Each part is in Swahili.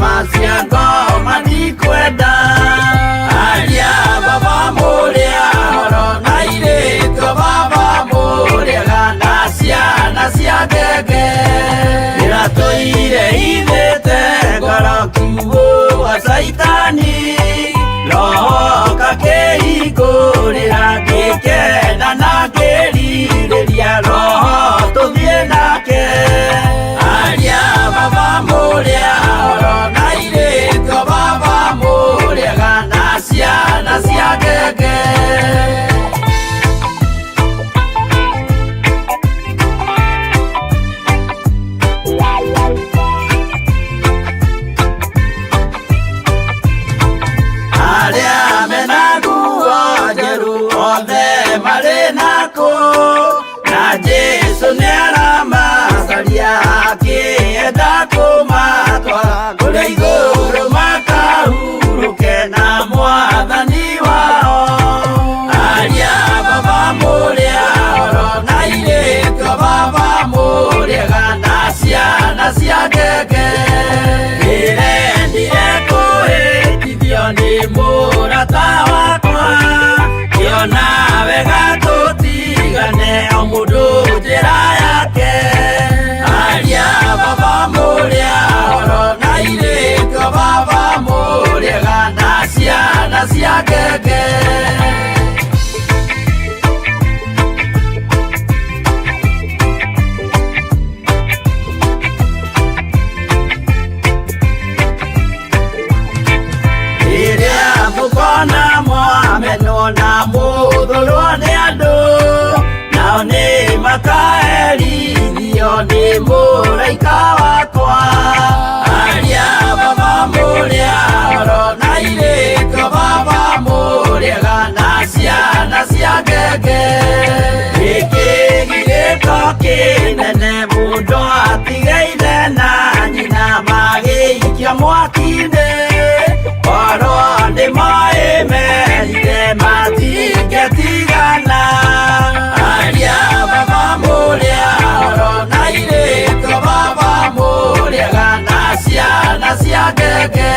Masia ngoma ndikwenda aria baba muria oro nairĩtwo baba muria gana ciana cia ngenge iratũire ithĩte ngoro kiugo wa caitani roho kakĩhingũrĩra ngĩkena na ngĩrirĩria roho tũthiĩ nake aria baba muria oro nairĩtwo baba muria gana ciana cia ngenge aria mena nguo njerũ othe marĩ nakũ na Jesũ nĩaramacaria akĩenda kũmatwara kũrĩa igũrũ makahurũke na Mwathani wao aria baba muria oro nairĩtwo baba muria gana ciana cia ngenge ndĩrendire kũhĩtithio nĩ mũrata wakwa kĩona wega tũtigane o mũndũ njĩra yake aria baba muria oro nairĩtwo baba muria gana ciana cia ngenge rĩrĩa mũkona mwamenwo na mũthũrwo nĩ andũ nao nĩ makaherithio nĩ mũraika wakwa aria baba muria oro nairĩtwo baba muria gana ciana cia ngenge gĩkĩ gĩgĩko kĩnene mũndũ atigeire na nyina magĩikio mwaki-inĩ oro nĩmoĩmerire matingĩtigana aria baba muria oro nairĩtwo baba muria gana ciana cia ngenge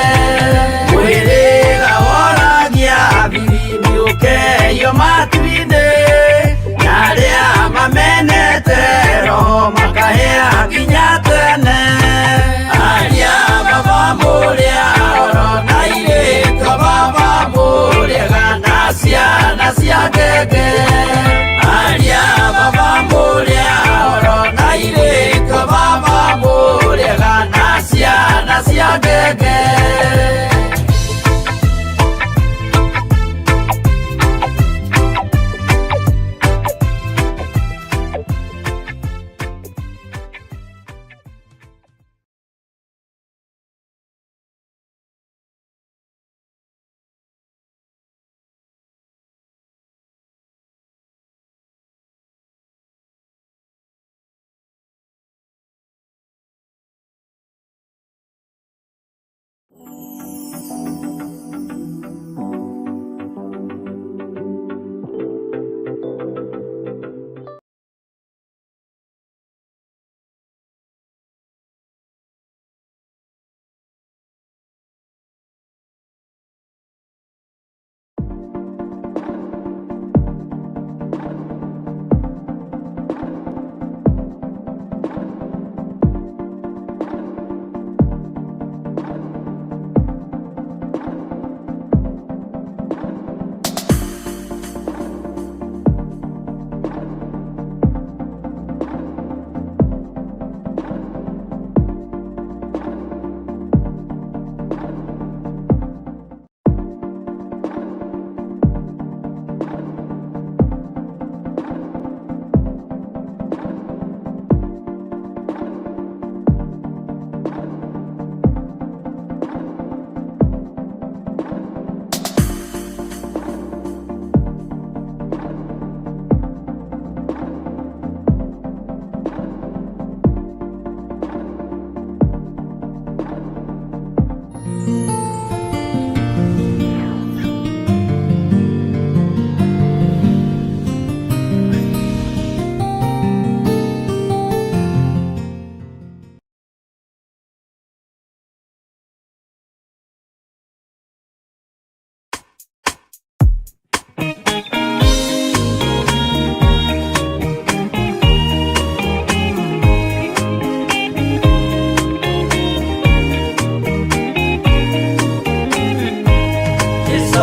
mwĩrĩga woragia birimi ũkeio matu-inĩ na arĩa mamenete roho makahĩa nginya tene aria baba muria oro nairĩtwo baba muria gana ciana cia ngenge aria baba muria oro nairĩtwo baba muria gana ciana cia ngenge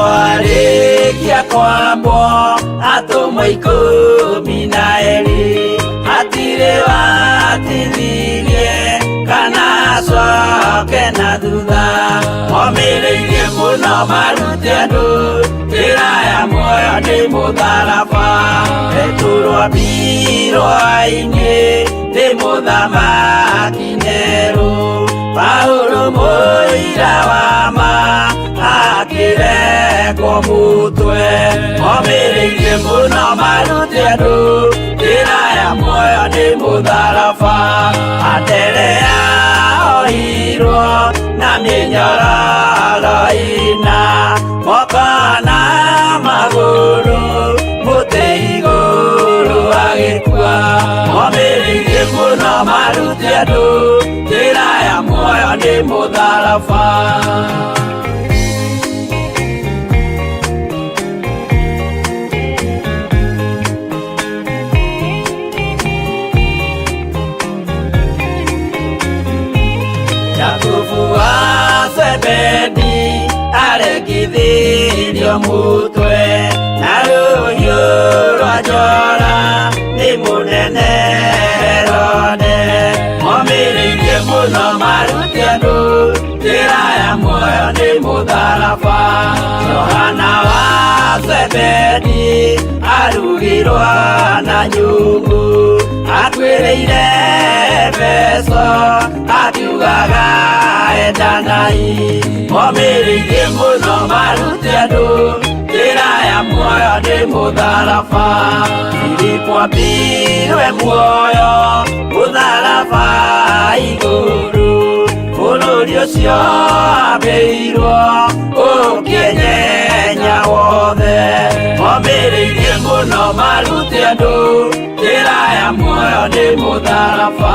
arĩkia kwambwo atũmwo 12 hatirĩ watithirie kana acoke na thutha momĩrĩirie mũno marute andũ njĩra ya muoyo nĩ mũtharaba rĩtũrwo mbirwa-inĩ nĩ mũthamaki Nero Paulo mũira wa ma akĩrekwo mũtwe momĩrĩirie mũno marute andũ njĩra ya muoyo nĩ mũtharaba Andere yaohirwo na mĩnyororo ina moko na magũrũ mũtĩ igũrũ agĩkua momĩrĩirie mũno marute andũ njĩra ya muoyo nĩ mũtharaba Jakubu wa Zebedi aregithirio mũtwe na rũhiũ rwa njora nĩ mũnene Herode momĩrĩirie mũno marute andũ njĩra ya muoyo nĩ mũtharaba Johana wa Zebedi arugirwo na nyũngũ akuĩrĩire Efeso akiugaga endanai momĩrĩirie mũno marute andũ njĩra ya muoyo nĩ mũtharaba Filipo ambirwe muoyo mũtharaba igũrũ bũrũri ũcio ambĩirwo ũkĩnyenya wothe momĩrĩirie mũno marute andũ njĩra ya muoyo nĩ mũtharaba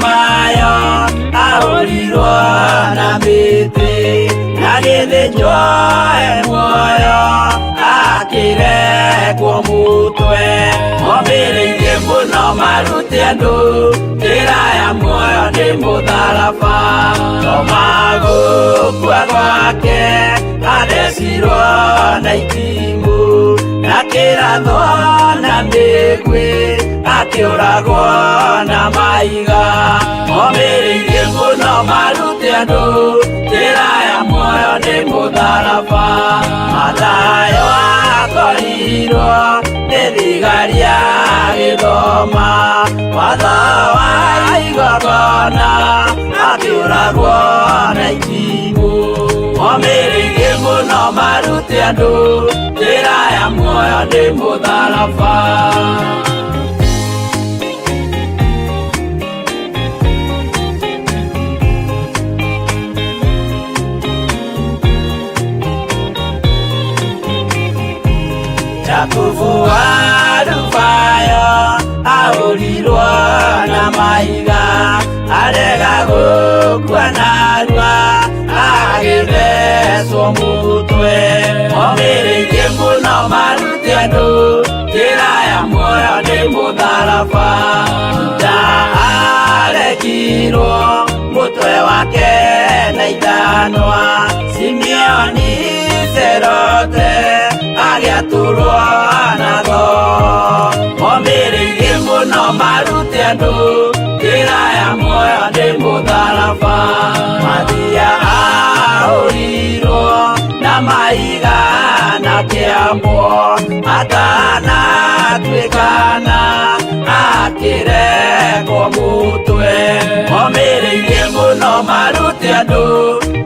Mayo ahũrirwo na mĩtĩ na gĩthĩnjwo muoyo akĩrekwo mũtwe momĩrĩirie mũno marute andũ njĩra ya muoyo nĩ mũtharaba Toma gũkua gwake athecirwo na itimũ na kĩrathwo na mĩguĩ akĩũragwo na maiga momĩrĩirie mũno marute andũ njĩra ya muoyo nĩ mũtharaba Mathayo akorirwo nĩ thigari agĩthoma watho wa igongona akĩũragwo na itimũ momĩrĩirie mũno marute andũ njĩra ya muoyo nĩ mũtharaba Jakubu wa Rufayo ahũrirwo na maiga arega gũkua narua agĩthecwo mũtwe momĩrĩirie mũno marute andũ njĩra ya muoyo nĩ mũtharaba Juda arekirwo mũtwe wake na ithanwa Simeoni Zelote agĩatũrwo na tho momĩrĩirie mũno marute andũ njĩra ya muoyo nĩ mũtharaba Mathia ahũrirwo na maiga na kĩambwo atanatuĩkana akĩrekwo mũtwe momĩrĩirie mũno marute andũ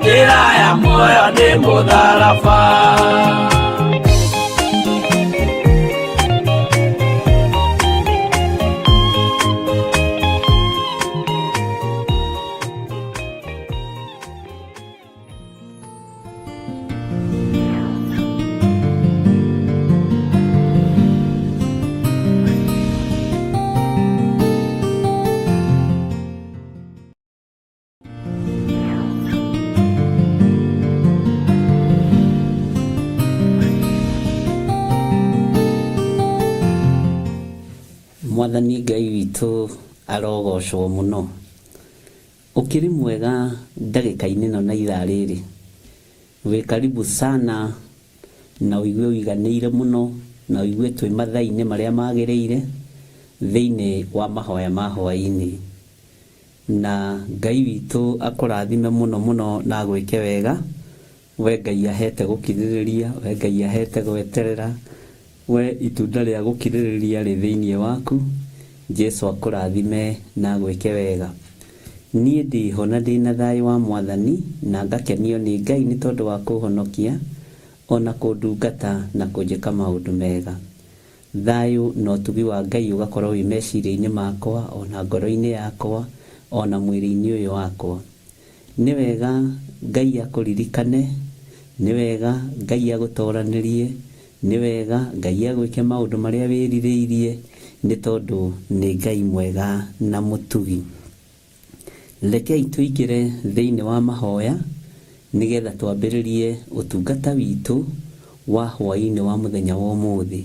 njĩra ya muoyo nĩ mũtharaba Mwathani Ngai witũ arogocwo mũno. Ũkĩrĩ mwega ndagĩka-inĩ ĩno na ithaa rĩrĩ. Wĩ karibu sana na ũigue ũiganĩire mũno na ũigue twĩ mathaa-inĩ marĩa magĩrĩire thĩinĩ wa mahoya ma hwaĩ-inĩ. Na Ngai witũ akũrathime mũno mũno na agwĩke wega. We Ngai ahete gũkirĩrĩria, we Ngai ahete gweterera, we itunda rĩa gũkirĩrĩria rĩ thĩinĩ waku. Jesu akũrathime na agwĩke wega. Niĩ ndĩho na ndĩna thayũ wa Mwathani na ngakenio nĩ Ngai nĩ tondũ wa kũhonokia ona kũndungata na kũnjĩka maũndũ mega. Thayũ na ũtugi wa Ngai ũgakorwo wĩ meciria-inĩ makwa, ona ngoro-inĩ yakwa, ona mwĩrĩ-inĩ ũyũ wakwa. Nĩ wega Ngai akũririkane, nĩ wega Ngai agũtoranĩrie, nĩ wega Ngai agwĩke maũndũ marĩa wĩrirĩirie nĩ tondũ nĩ Ngai mwega na mũtugi. Rekei tũingĩre thĩinĩ wa mahoya nĩgetha twambĩrĩrie ũtungata witũ wa hwaĩ-inĩ wa mũthenya wa ũmũthĩ.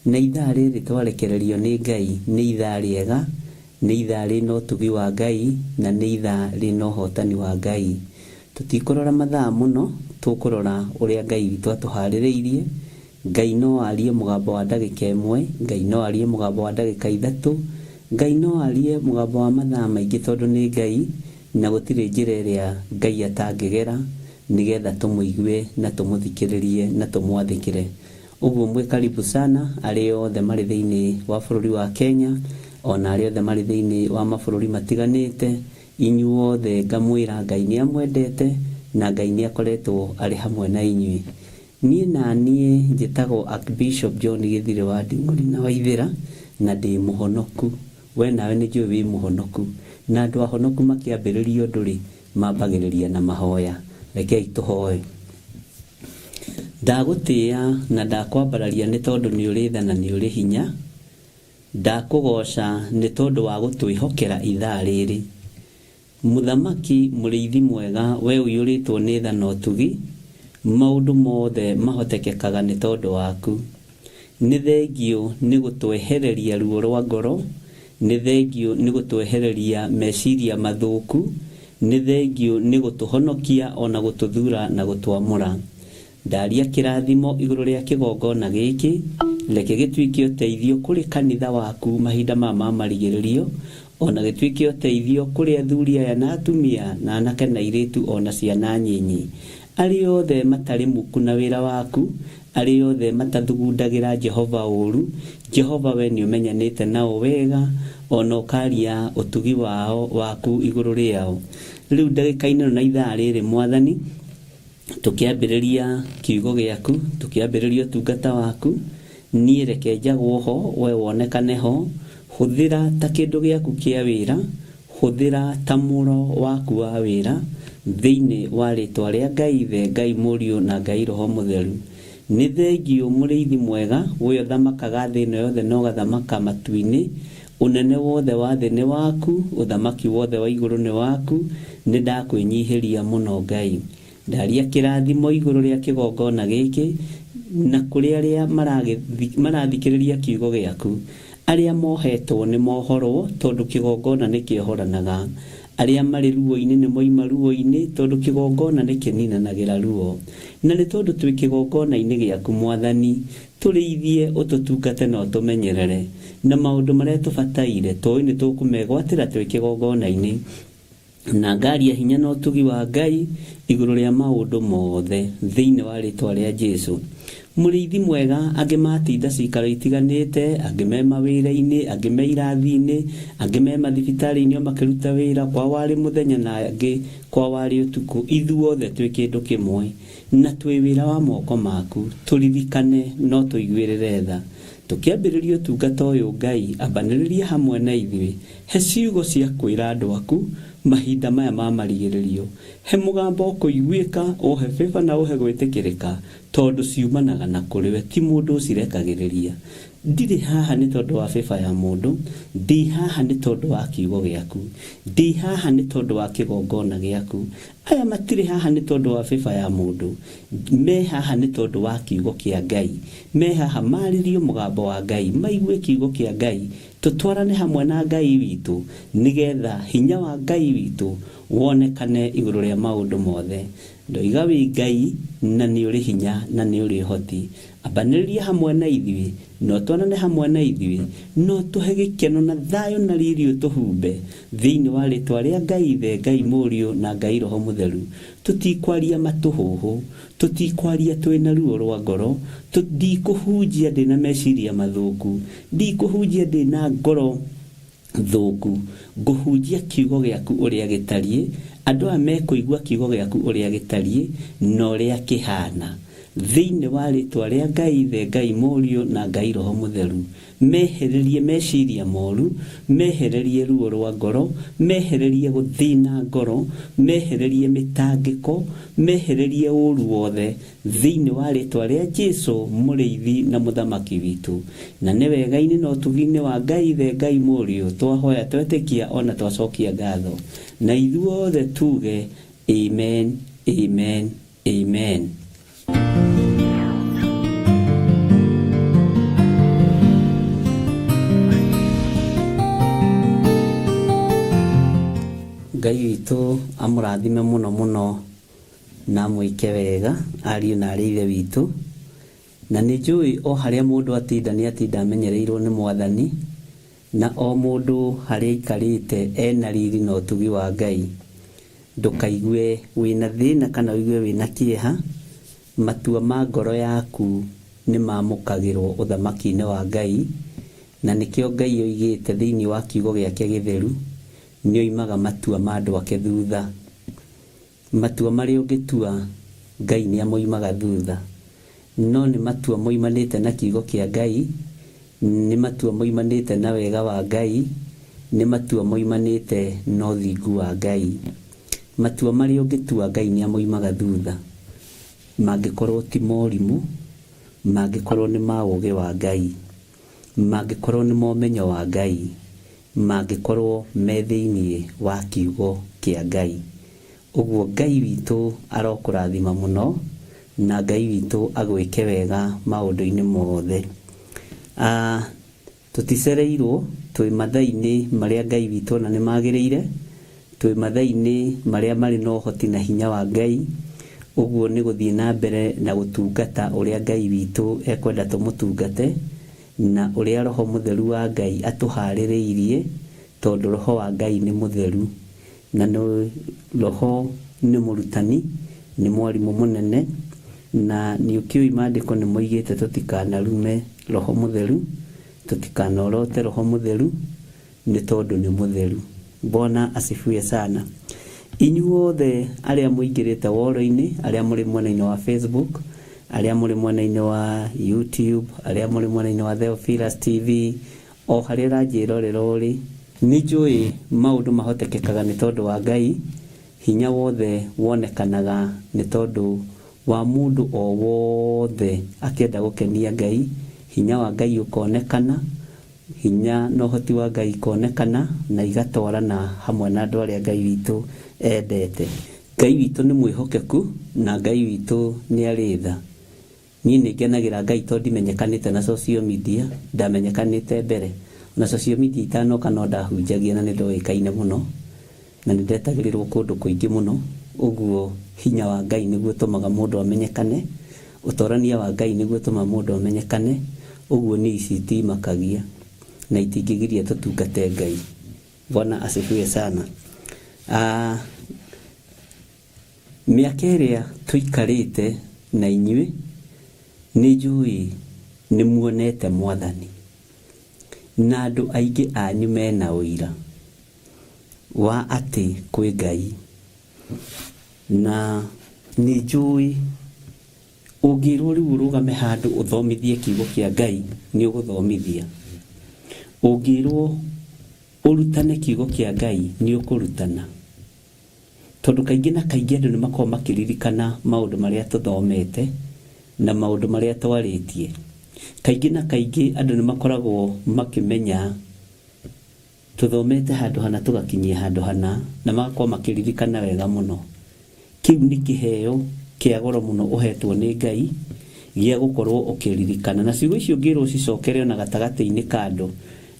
Na ithaa rĩrĩ twarekererio nĩ Ngai nĩ ithaa rĩega, nĩ ithaa rĩna ũtugi wa Ngai na nĩ ithaa rĩna ũhotani wa Ngai. Tũtikũrora mathaa mũno, tũkũrora ũrĩa Ngai witũ atũharĩrĩirie. Ngai no arie mũgambo wa ndagĩka ĩmwe, Ngai no arie mũgambo wa ndagĩka ithatũ, Ngai no arie mũgambo wa mathaa maingĩ tondũ nĩ Ngai na gũtirĩ njĩra ĩrĩa Ngai atangĩgera nĩgetha tũmũigue na tũmũthikĩrĩrie na tũmwathĩkĩre. Ũguo mwĩ karibu sana arĩa othe marĩ thĩinĩ wa bũrũri wa Kenya, ona arĩa othe marĩ thĩinĩ wa mabũrũri matiganĩte. Inyuothe ngamwĩra Ngai nĩ amwendete na Ngai nĩ akoretwo arĩ hamwe na inyuĩ. Niĩ na niĩ njĩtagwo Archbishop John Gĩthirĩ wa Nding'uri na Waithĩra na ndĩ mũhonoku. We nawe nĩ njũĩ wĩ mũhonoku. Na andũ ahonoku makĩambĩrĩria ũndũ rĩ mambagĩrĩria na mahoya. Rekei tũhoe. Ndagũtĩĩa na ndakwambararia nĩ tondũ nĩ ũrĩ tha na nĩ ũrĩ hinya. Ndakũgoca nĩ tondũ wa gũtwĩhokera ithaa rĩrĩ. Mũthamaki mũrĩithi mwega, we ũiyũrĩtwo nĩ tha na ũtugi. Maũndũ mothe mahotekekaga nĩ tondũ waku. Nĩ thengio nĩ gũtwehereria ruo rwa ngoro. Nĩ thengio nĩ gũtwehereria meciria mathũku. Nĩ thengio nĩ gũtũhonokia ona gũtũthura na gũtwamũra. Ndaria kĩrathimo igũrũ rĩa kĩgongona gĩkĩ, reke gĩtuĩke ũteithio kũrĩ kanitha waku mahinda ma marigĩrĩrio, ona gĩtuĩke ũteithio kũrĩ athuri aya na atumia na anake na airĩtu ona ciana nyinyi. Arĩa othe matarĩ muku na wĩra waku, arĩa othe matathugundagĩra Jehova ũru, Jehova we nĩ ũmenyanĩte nao wega, ona ũkaria ũtugi wao waku igũrũ rĩao. Rĩu ndagĩka-inĩ na ithaa rĩrĩ Mwathani, tũkĩambĩrĩria kiugo gĩaku, tũkĩambĩrĩria ũtungata waku, niĩ reke njagwo ho, we wonekane ho. Hũthĩra ta kĩndũ gĩaku kĩa wĩra, hũthĩra ta mũro waku wa wĩra thĩinĩ wa rĩtwa rĩa Ngai Ithe, Ngai Mũriũ na Ngai Roho Mũtheru. Nĩ thengio mũrĩithi mwega, we ũthamakaga thĩ ĩno yothe na ũgathamaka matu-inĩ. Ũnene wothe wa thĩ nĩ waku, ũthamaki wothe wa igũrũ nĩ waku. Nĩ ndakwĩnyihĩria mũno Ngai. Ndaria kĩrathimo igũrũ rĩa kĩgongona gĩkĩ na kũrĩ arĩa marathikĩrĩria kiugo gĩaku. Arĩa mohetwo nĩ mohorwo tondũ kĩgongona nĩ kĩohoranaga. Arĩa marĩ ruo-inĩ nĩ moima ruo-inĩ tondũ kĩgongona nĩ kĩninanagĩra ruo. Na nĩ tondũ twĩ kĩgongona-inĩ gĩaku Mwathani, tũrĩithie ũtũtungate na ũtũmenyerere. Na maũndũ marĩa tũbataire tũĩ nĩ tũkũmegwatĩra twĩ kĩgongona-inĩ. Na ngaria hinya na ũtugi wa Ngai igũrũ rĩa maũndũ mothe thĩinĩ wa rĩtwa rĩa Jesu. Mũrĩithi mwega, angĩ matinda cikaro itiganĩte, angĩ me mawĩra-inĩ, angĩ me irathi-inĩ, angĩ me mathibitarĩ-inĩ o makĩruta wĩra, kwa warĩ mũthenya na angĩ kwa warĩ ũtukũ. Ithuothe twĩ kĩndũ kĩmwe na twĩ wĩra wa moko maku. Tũririkane no tũiguĩrĩre tha. Tũkĩambĩrĩria ũtungata ũyũ Ngai, ambanĩrĩria hamwe na ithuĩ. He ciugo cia kwĩra andũ aku mahinda maya ma marigĩrĩrio. He mũgambo kũiguĩka, ũhe beba na ũhe gwĩtĩkĩrĩka tondũ ciumanaga na kũrĩ we, ti mũndũ ũcirekagĩrĩria. Ndire haha nĩ tondũ wa beba ya mũndũ, ndi haha nĩ tondũ wa kiugo gĩaku, ndi haha nĩ tondũ wa kĩgongona gĩaku. Aya matire haha nĩ tondũ wa beba ya mũndũ, me haha nĩ tondũ wa kiugo kĩa Ngai. Me haha marĩrie mũgambo wa Ngai, maigue kiugo kĩa Ngai, tũtwarane hamwe na Ngai witũ, nĩgetha hinya wa Ngai witũ wonekane igũrũ rĩa maũndũ mothe. Ndoiga wĩ Ngai na nĩ ũrĩ hinya na nĩ ũrĩ hoti. Ambanĩrĩria hamwe na ithuĩ, no twanane hamwe na ithuĩ, no tũhe gĩkeno na thayũ na riri ũtũhumbe thĩinĩ wa rĩtwa rĩa Ngai Ithe, Ngai Mũriũ na Ngai Roho Mũtheru. Tũtikwaria matũhũhũ, tũtikwaria twĩna ruo rwa ngoro, ndikũhunjia ndĩna meciria mathũku, ndikũhunjia ndĩna ngoro thũku, ngũhunjia kiugo gĩaku ũrĩa gĩtariĩ, andũ aya mekũigua kiugo gĩaku ũrĩa gĩtariĩ na ũrĩa kĩhana, thĩinĩ wa rĩtwa rĩa Ngai Ithe, Ngai Mũriũ na Ngai Roho Mũtheru. Mehererie meciria moru, mehererie ruo rwa ngoro, mehererie gũthĩna ngoro, mehererie mĩtangĩko, mehererie ũru wothe thĩinĩ wa rĩtwa rĩa Jesũ, mũrĩithi na mũthamaki witũ. Na nĩ wega-inĩ na ũtugi-inĩ wa Ngai Ithe, Ngai Mũriũ, twahoya twetĩkia ona twacokia ngatho, na ithuothe tuge amen, amen, amen. Ngai witũ amũrathime mũno mũno na mwĩke wega ariũ na arĩ ithe witũ. Na nĩ njũĩ o harĩa mũndũ atinda nĩ atinda amenyereirwo nĩ Mwathani, na o mũndũ harĩa aikarĩte ena riri na ũtugi wa Ngai. Ndũkaigue wĩna thĩna kana ũigue wĩna kĩeha, matua ma ngoro yaku nĩ mamũkagĩrwo ũthamaki-inĩ wa Ngai, na nĩkĩo Ngai oigĩte thĩinĩ wa kiugo gĩake gĩtheru, nĩ oimaga matua ma andũ ake thutha. Matua marĩa ũngĩtua Ngai nĩ amoimaga thutha, no nĩ matua moimanĩte na kiugo kĩa Ngai, nĩ matua moimanĩte na wega wa Ngai, nĩ matua moimanĩte na ũthingu wa Ngai. Matua marĩa ũngĩtua Ngai nĩ amoimaga thutha, mangĩkorwo ti morimũ, mangĩkorwo nĩ ma ũũgĩ wa Ngai, mangĩkorwo nĩ momenyo wa Ngai, mangĩkorwo me thĩinĩ wa kiugo kĩa Ngai. Ũguo Ngai witũ arokũrathima mũno, na Ngai witũ agwĩke wega maũndũ-inĩ mothe. Tũticereirwo, twĩ mathaa-inĩ marĩa Ngai witũ ona nĩ magĩrĩire, twĩ mathaa-inĩ marĩa marĩ na ũhoti na hinya wa Ngai. Ũguo nĩ gũthiĩ na mbere na gũtungata ũrĩa Ngai witũ ekwenda tũmũtungate, na ũrĩa Roho Mũtheru wa Ngai atũharĩrĩirie, tondũ Roho wa Ngai nĩ mũtheru, na Roho nĩ mũrutani, nĩ mwarimũ mũnene, na nĩ ũkĩũĩ maandĩko nĩ moigĩte tũtikanarume Roho Mũtheru, tũtikanorote Roho Mũtheru, nĩ tondũ nĩ mũtheru. Bwana asifiwe sana. Inyuothe arĩa mũingĩrĩte woro-inĩ, arĩa mũrĩ mwena-inĩ wa Facebook, arĩa mũrĩ mwena-inĩ wa YouTube, arĩa mũrĩ mwena-inĩ wa Theophilus TV, o harĩa ũranjĩrorera ũrĩ, nĩ njũĩ maũndũ mahotekekaga nĩ tondũ wa Ngai. Hinya wothe wonekanaga nĩ tondũ wa mũndũ o wothe akĩenda gũkenia Ngai. Hinya wa Ngai ũkonekana, hinya na ũhoti wa Ngai konekana, na igatwarana hamwe na andũ arĩa Ngai witũ endete. Ngai witũ nĩ mwĩhokeku, na Ngai witũ nĩ arĩ tha. Niĩ nĩ ngenagĩra Ngai tondũ ndimenyekanĩte na social media, ndamenyekanĩte mbere. Na social media itanoka no ndahunjagia na nĩ ndoĩkaine mũno, na nĩ ndetagĩrĩrwo kũndũ kũingĩ mũno. Ũguo hinya wa Ngai nĩguo ũtũmaga mũndũ amenyekane, ũtorania wa Ngai nĩguo ũtũmaga mũndũ amenyekane. Ũguo nĩ ici itimakagia na itingĩgiria tũtungate Ngai. Bwana asifiwe sana. Mĩaka ĩrĩa tũikarĩte na inyuĩ, nĩ njũĩ nĩ muonete Mwathani, na andũ aingĩ anyu mena ũira wa atĩ kwĩ Ngai. Na nĩ njũĩ ũngĩrwo rĩu ũrũgame handũ ũthomithie kiugo kĩa Ngai, nĩ ũgũthomithia. Ũngĩrwo ũrutane kiugo kĩa Ngai, nĩ ũkũrutana. Tondũ kaingĩ na kaingĩ andũ nĩ makoragwo makĩririkana maũndũ marĩa tũthomete na maũndũ marĩa twarĩtie. Kaingĩ na kaingĩ andũ nĩ makoragwo makĩmenya tuthomete handũ hana tugakinyia handũ hana na magakorwo makĩririkana wega mũno. Kĩu nĩ kĩheo kĩa goro mũno ũhetwo nĩ Ngai gĩa gũkorwo ũkĩririkana, na ciugo icio ngĩrwo cicokere na gatagatĩ-inĩ ka andũ,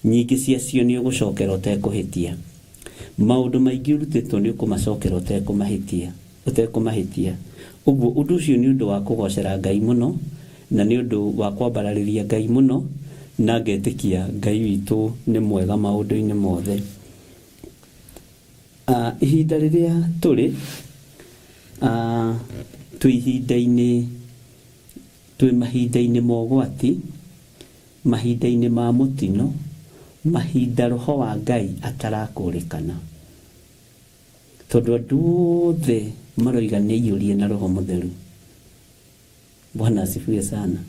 nyingĩ ciacio nĩ ũgũcokera ũtekũhĩtia. Maũndũ maingĩ ũrutĩtwo nĩ ũkũmacokera ũtekũmahĩtia. Ũguo ũndũ ũcio nĩ ũndũ wa kũgocera Ngai mũno, na nĩ ũndũ wa kwambararĩria Ngai mũno, na ngetĩkia Ngai witũ nĩ mwega maũndũ-inĩ mothe. Ihinda rĩrĩa tũrĩ twĩ mahinda-inĩ mogwati, mahinda-inĩ ma mũtino, mahinda roho wa Ngai atarakũrĩkana. Tondũ andũ othe maroiga nĩ aiyũrie na Roho Mũtheru. Bwana asifiwe sana.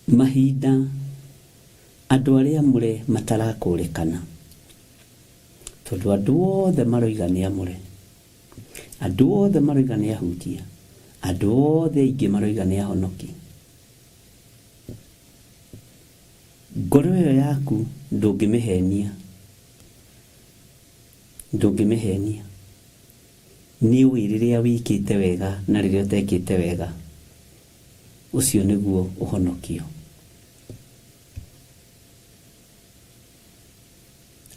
Mahinda andũ arĩa mũre matarakũrĩkana. Tondũ andũ othe maroiga nĩ amũre. Andũ othe maroiga nĩ ahunjia. Andũ othe aingĩ maroiga nĩ ahonoki. Ngoro ĩyo yaku ndũngĩmĩhenia. Nĩ ũĩ rĩrĩa wĩkĩte wega na rĩrĩa ũtekĩte wega. Ũcio nĩguo ũhonokio.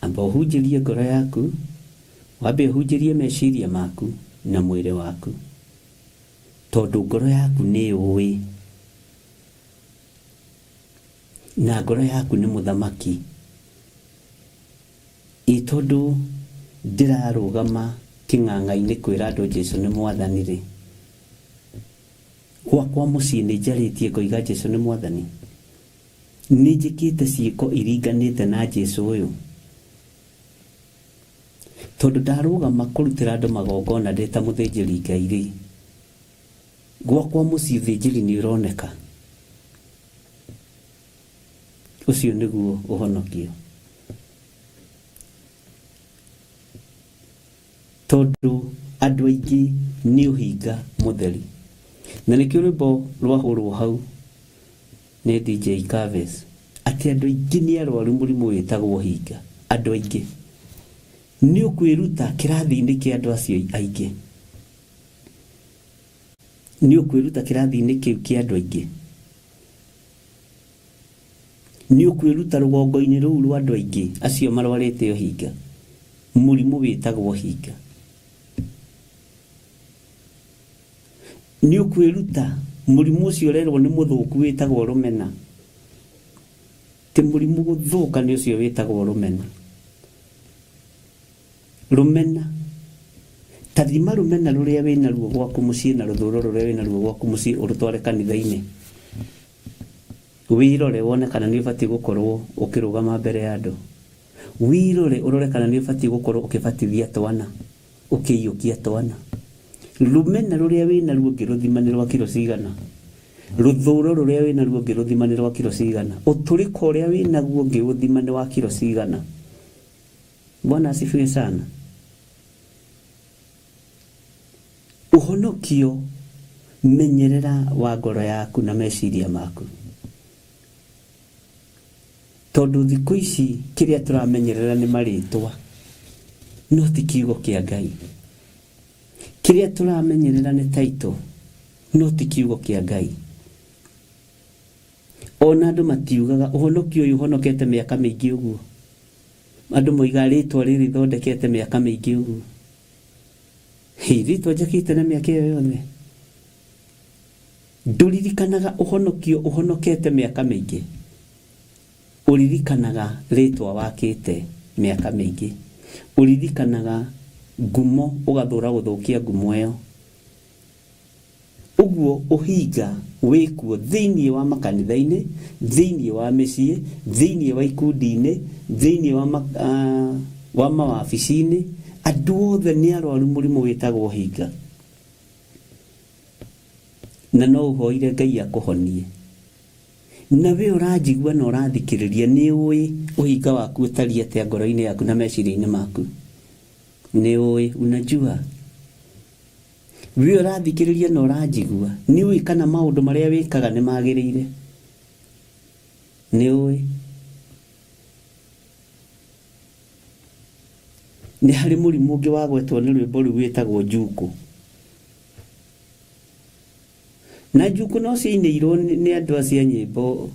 Amba ũhunjĩrie ngoro yaku, wambe ũhunjĩrie meciria maku na mwĩrĩ waku. Tondũ ngoro yaku nĩ ũĩ. Na ngoro yaku nĩ mũthamaki. Tondũ ndĩrarũgama kĩng'ang'a-inĩ kwĩra andũ Jesũ nĩ Mwathani rĩ, gwakwa mũciĩ nĩ njarĩtie ngoiga Jesũ nĩ Mwathani. Nĩ njĩkĩte ciĩko iringanĩte na Jesũ ũyũ. Tondũ ndarũgama kũrutĩra andũ magongona ndĩ ta mũthĩnjĩri Ngai rĩ, gwakwa mũciĩ ũthĩnjĩri nĩ ũroneka. Ũcio nĩguo ũhonokio. Tondũ andũ aingĩ nĩ ũhinga mũtheri. Na nĩkĩo rwĩmbo rwahũrwo hau nĩ DJ Kaves atĩ andũ aingĩ nĩ arwaru mũrimũ wĩtagwo ũhinga. Andũ aingĩ nĩ ũkwĩruta kĩrathi-inĩ kĩa andũ acio aingĩ. Nĩ ũkwĩruta kĩrathi-inĩ kĩu kĩa andũ aingĩ. Nĩ ũkwĩruta rũgongo-inĩ rũu rwa andũ aingĩ acio marwarĩte ũhinga. Mũrimũ wĩtagwo ũhinga. Nĩ ũkwĩruta mũrimũ ũcio ũrerwo nĩ mũthũku wĩtagwo rũmena. Ti mũrimũ gũthũka nĩ ũcio wĩtagwo rũmena. Rũmena. Ta thima rũmena rũrĩa wĩna ruo gwaku mũciĩ na rũthũro rũrĩa wĩna ruo gwaku mũciĩ ũrũtware kanitha-inĩ. Wĩrore wone kana nĩ ũbatiĩ gũkorwo ũkĩrũgama mbere ya andũ. Wĩrore ũrore kana nĩ ũbatiĩ gũkorwo ũkĩbatithia twana, ũkĩiyũkia twana. Rũmena rũrĩa wĩna ruo ngĩrũthima nĩ rwa kiro cigana. Rũthũro rũrĩa wĩna ruo ngĩrũthima nĩ rwa kiro cigana. Ũtũrĩko ũrĩa wĩna guo ngĩrũthima nĩ wa kiro cigana. Bwana asifiwe sana. Ũhonokio menyerera wa ngoro yaku na meciria maku. Tondũ thikũ ici kĩrĩa tũramenyerera nĩ marĩtwa, no ti kiugo kĩa Ngai. Kĩrĩa tũramenyerera nĩ taito, no ti kiugo kĩa Ngai. Ona andũ matiugaga ũhonokio ũyũ ũhonokete mĩaka mĩingĩ ũguo. Andũ moiga rĩtwa rĩrĩ thondekete mĩaka mĩingĩ ũguo. Rĩtwa njakĩte na mĩaka ĩyo yothe. Ndũririkanaga ũhonokio ũhonokete mĩaka mĩingĩ. Ũririkanaga rĩtwa wakĩte mĩaka mĩingĩ. Ũririkanaga ngumo ũgathũra gũthũkia ngumo ĩyo. Ũguo ũhinga wĩkuo thĩinĩ wa makanitha-inĩ, thĩinĩ wa mĩciĩ, thĩinĩ wa ikundi-inĩ, thĩinĩ wa mawabici-inĩ. Andũ othe nĩ arwaru mũrimũ wĩtagwo ũhinga. Na no ũhoire Ngai akũhonie. Na we ũranjigua na ũrathikĩrĩria nĩ ũĩ ũhinga waku ũtariĩ atĩa ngoro-inĩ yaku na meciria-inĩ maku. Nĩ ũĩ, unajua. we ũrathikĩrĩria na ũranjigua nĩ ũĩ kana maũndũ marĩa wĩkaga nĩ magĩrĩire? Nĩ ũĩ? Nĩ harĩ mũrimũ ũngĩ wagwetwo nĩ rwĩmbo rũu wĩtagwo njuku. Na njuku no ciainĩirwo nĩ andũ acio nyĩmbo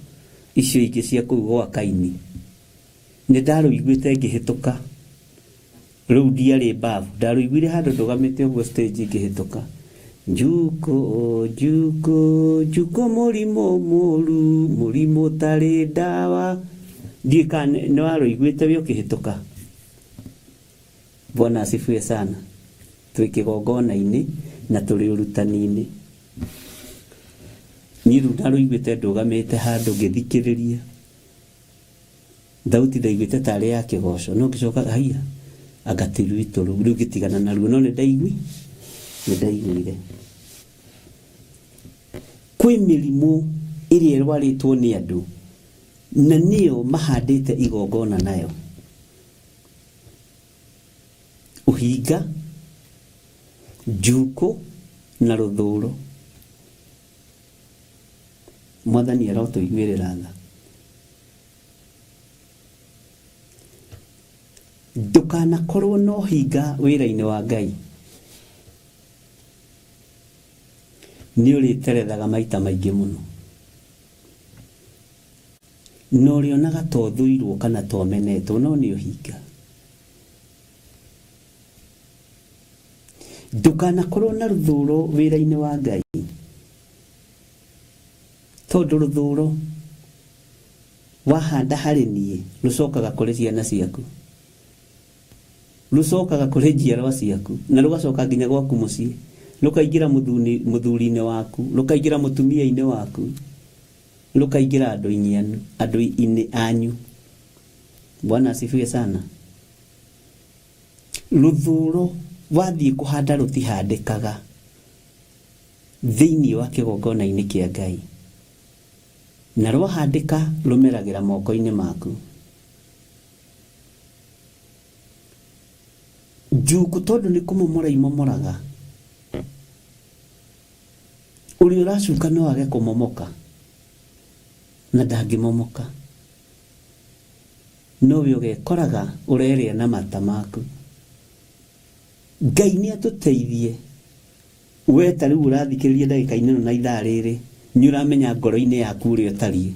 icio ingĩ cia kũu gwaka-inĩ. Nĩ ndarũiguĩte ngĩhĩtũka. Rĩu ndiarĩ mbabu. Ndarũiguire handũ ndũgamĩte ũguo stage ngĩhĩtũka. Njuku, njuku, njuku mũrimũ mũru, mũrimũ ũtarĩ ndawa. Ndiũĩ kana nĩ warũiguĩte wĩ ũkĩhĩtũka. Bwana asifiwe sana. Twĩ kĩgongona-inĩ na tũrĩ ũrutani-inĩ. Niĩ rĩu ndarũiguĩte ndũgamĩte handũ ngĩthikĩrĩria. Thauti ndaiguĩte tarĩ ya kĩgoco. No ngĩcoka haiya agatiru itũrũ rĩu gĩtigana naruo. No nĩ ndaiguire. Kwĩ mĩrimũ ĩrĩa ĩrwarĩtwo nĩ andũ na nĩyo mahandĩte igongona nayo. Ũhinga, njuku na rũthũũro. Mwathani arotũiguĩrĩra tha. Ndũkanakorwo na ũhinga wĩra-inĩ wa Ngai. Nĩ ũrĩterethaga maita maingĩ mũno. No ũrĩonaga to thũirwo kana to menetwo, no nĩ ũhinga. Ndũkanakorwo na rũthũũro wĩra-inĩ wa Ngai. Tondũ rũthũũro wahanda harĩ niĩ rũcokaga kũrĩ ciana ciaku. Rũcokaga kũrĩ njiarwa ciaku na rũgacoka nginya gwaku mũciĩ. Rũkaingĩra mũthuri-inĩ waku, rũkaingĩra mũtumia-inĩ waku, rũkaingĩra andũ-inĩ anyu. Bwana asifiwe sana. Rũthũũro wathiĩ kũhanda rũtihandĩkaga thĩinĩ wa kĩgongona-inĩ kĩa Ngai. Na rwahandĩka rũmeragĩra moko-inĩ maku. Njuku tondũ nĩ kũmomora imomoraga. Ũrĩa ũracuka no age kũmomoka na ndangĩmomoka. Nowe ũgekoraga ũrerĩa na mata maku. Ngai nĩ atũteithie. We ta rĩu ũrathikĩrĩria ndagĩka-inĩ na ithaa rĩrĩ, nĩ ũramenya ngoro-inĩ yaku ũrĩa ũtariĩ.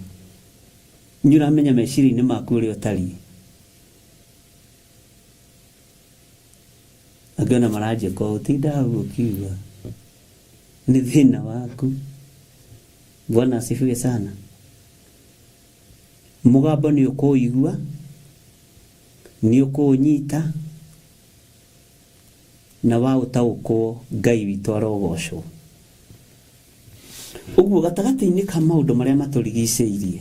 Nĩ ũramenya meciria-inĩ maku ũrĩa ũtariĩ. Angĩona maranjĩka ũtinda hau ũkiuga nĩ thĩna waku. Bwana asifiwe sana. Mũgambo nĩ ũkũigua, nĩ ũkũnyita, na waũtaũkwo Ngai witũ arogocwo. Ũguo gatagatĩ-inĩ ka maũndũ marĩa matũrigicĩirie,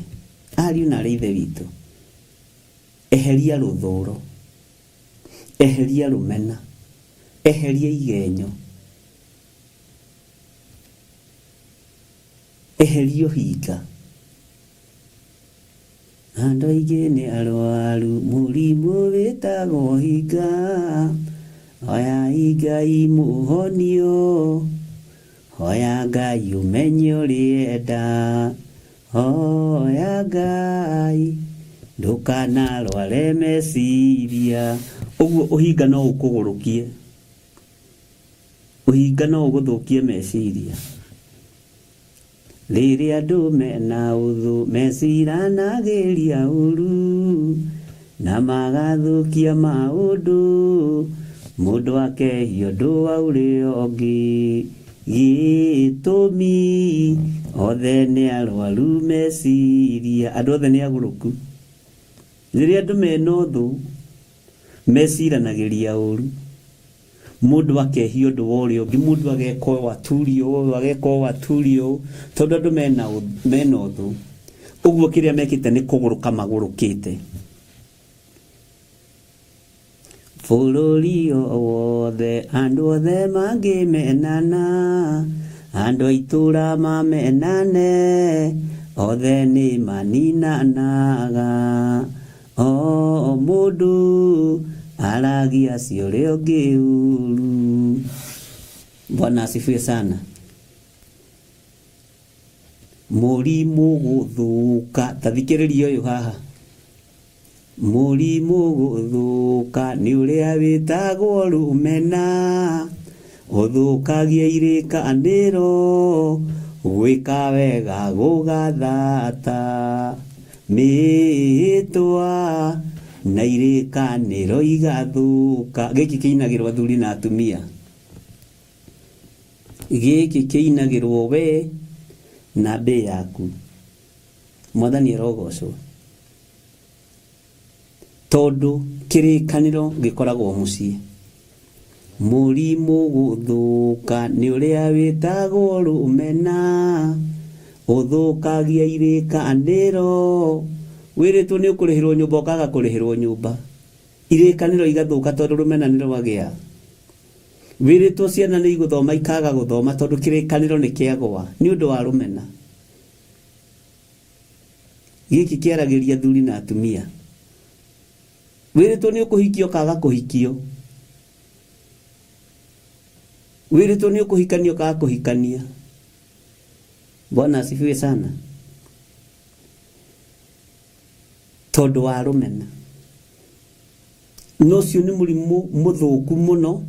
ariũ na arĩ ithe witũ, eheria rũthũũro, eheria rũmena, eheria igenyo, eheria ũhinga. Andũ aingĩ nĩ arwaru mũrimũ wĩtagwo ũhinga. Hoya Ngai mũhonio, hoya Ngai ũmenye ũrĩenda, hoya Ngai ndũkanarware meciria. Ũguo ũhinga no ũkũgũrũkie, ũhinga no ũgũthũkie meciria. Rĩrĩa andũ mena ũthũ meciranagĩria ũru na magathũkia maũndũ, mũndũ akehia ũndũ wa ũrĩa ũngĩ. Gĩtũmi othe nĩ arwaru meciria. Andũ othe nĩ agũrũku. Rĩrĩa andũ mena ũthũ meciranagĩria ũru, mũndũ akehia ũndũ wa ũrĩa ũngĩ, mũndũ ageka ũũ aturio ũũ, ageka ũũ aturio ũũ, tondũ andũ mena ũthũ. Ũguo kĩrĩa mekĩte nĩ kũgũrũka magũrũkĩte. Bũrũri wothe andũ othe mangĩmenana, andũ a itũũra mamenane, othe nĩ maninanaga. O mũndũ aragia cia ũrĩa ũngĩ ũru. Bwana asifiwe sana. Mũrimũ gũthũka, tathikĩrĩria ũyũ haha. Mũrimũ gũthũka nĩ ũrĩa wĩtagwo rũmena, ũthũkagia irĩkanĩro, gwĩka wega gũgathata mĩĩtwa na irĩkanĩro igathũka. Gĩkĩ kĩinagĩrwo athuri na atumia, gĩkĩ kĩinagĩrwo we na mbĩ yaku. Mwathani arogocwo. Tondũ kĩrĩkanĩro gĩkoragwo mũciĩ. Mũrimũ gũthũka nĩ ũrĩa wĩtagwo rũmena, ũthũkagia irĩkanĩro. Wĩrĩtwo nĩ ũkũrĩhĩrwo nyũmba ũkaga kũrĩhĩrwo nyũmba, irĩkanĩro igathũka tondũ rũmena nĩ rwagĩa. Wĩrĩtwo ciana nĩ igũthoma ikaga gũthoma tondũ kĩrĩkanĩro nĩ kĩagwa nĩ ũndũ wa rũmena. Gĩkĩ kĩaragĩria athuri na atumia. Wĩrĩtwo nĩ ũkũhikio kaga kũhikio. Wĩrĩtwo nĩ ũkũhikanio kaga kũhikania. Bwana asifiwe sana. Tondũ wa rũmena. No cio nĩ mũrimũ mũthũku mũno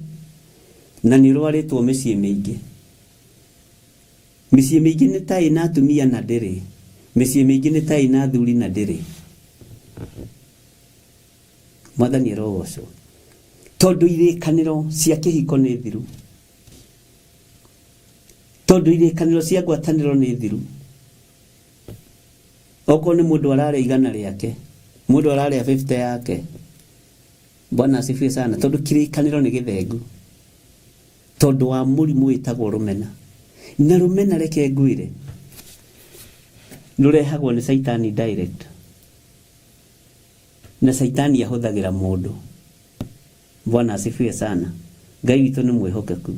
na nĩ ũrwarĩtwo mĩciĩ mĩingĩ. Mĩciĩ mĩingĩ nĩ ta ĩna atumia na ndĩrĩ. Mĩciĩ mĩingĩ nĩ ta ĩna athuri na ndĩrĩ. Mwathani arogocwo. Tondũ irĩkanĩro cia kĩhiko nĩ thiru. Tondũ irĩkanĩro cia ngwatanĩro nĩ thiru. Okorwo nĩ mũndũ ararĩa igana rĩake, mũndũ ararĩa 50 yake. Bwana asifiwe sana. Tondũ kĩrĩkanĩro nĩ gĩthengu. Tondũ wa mũrimũ wĩtagwo rũmena. Na rũmena reke ngwĩre, rũrehagwo nĩ Saitani direct. Na Saitani ahũthagĩra mũndũ. Bwana asifiwe sana. Ngai witũ nĩ mwĩhokeku.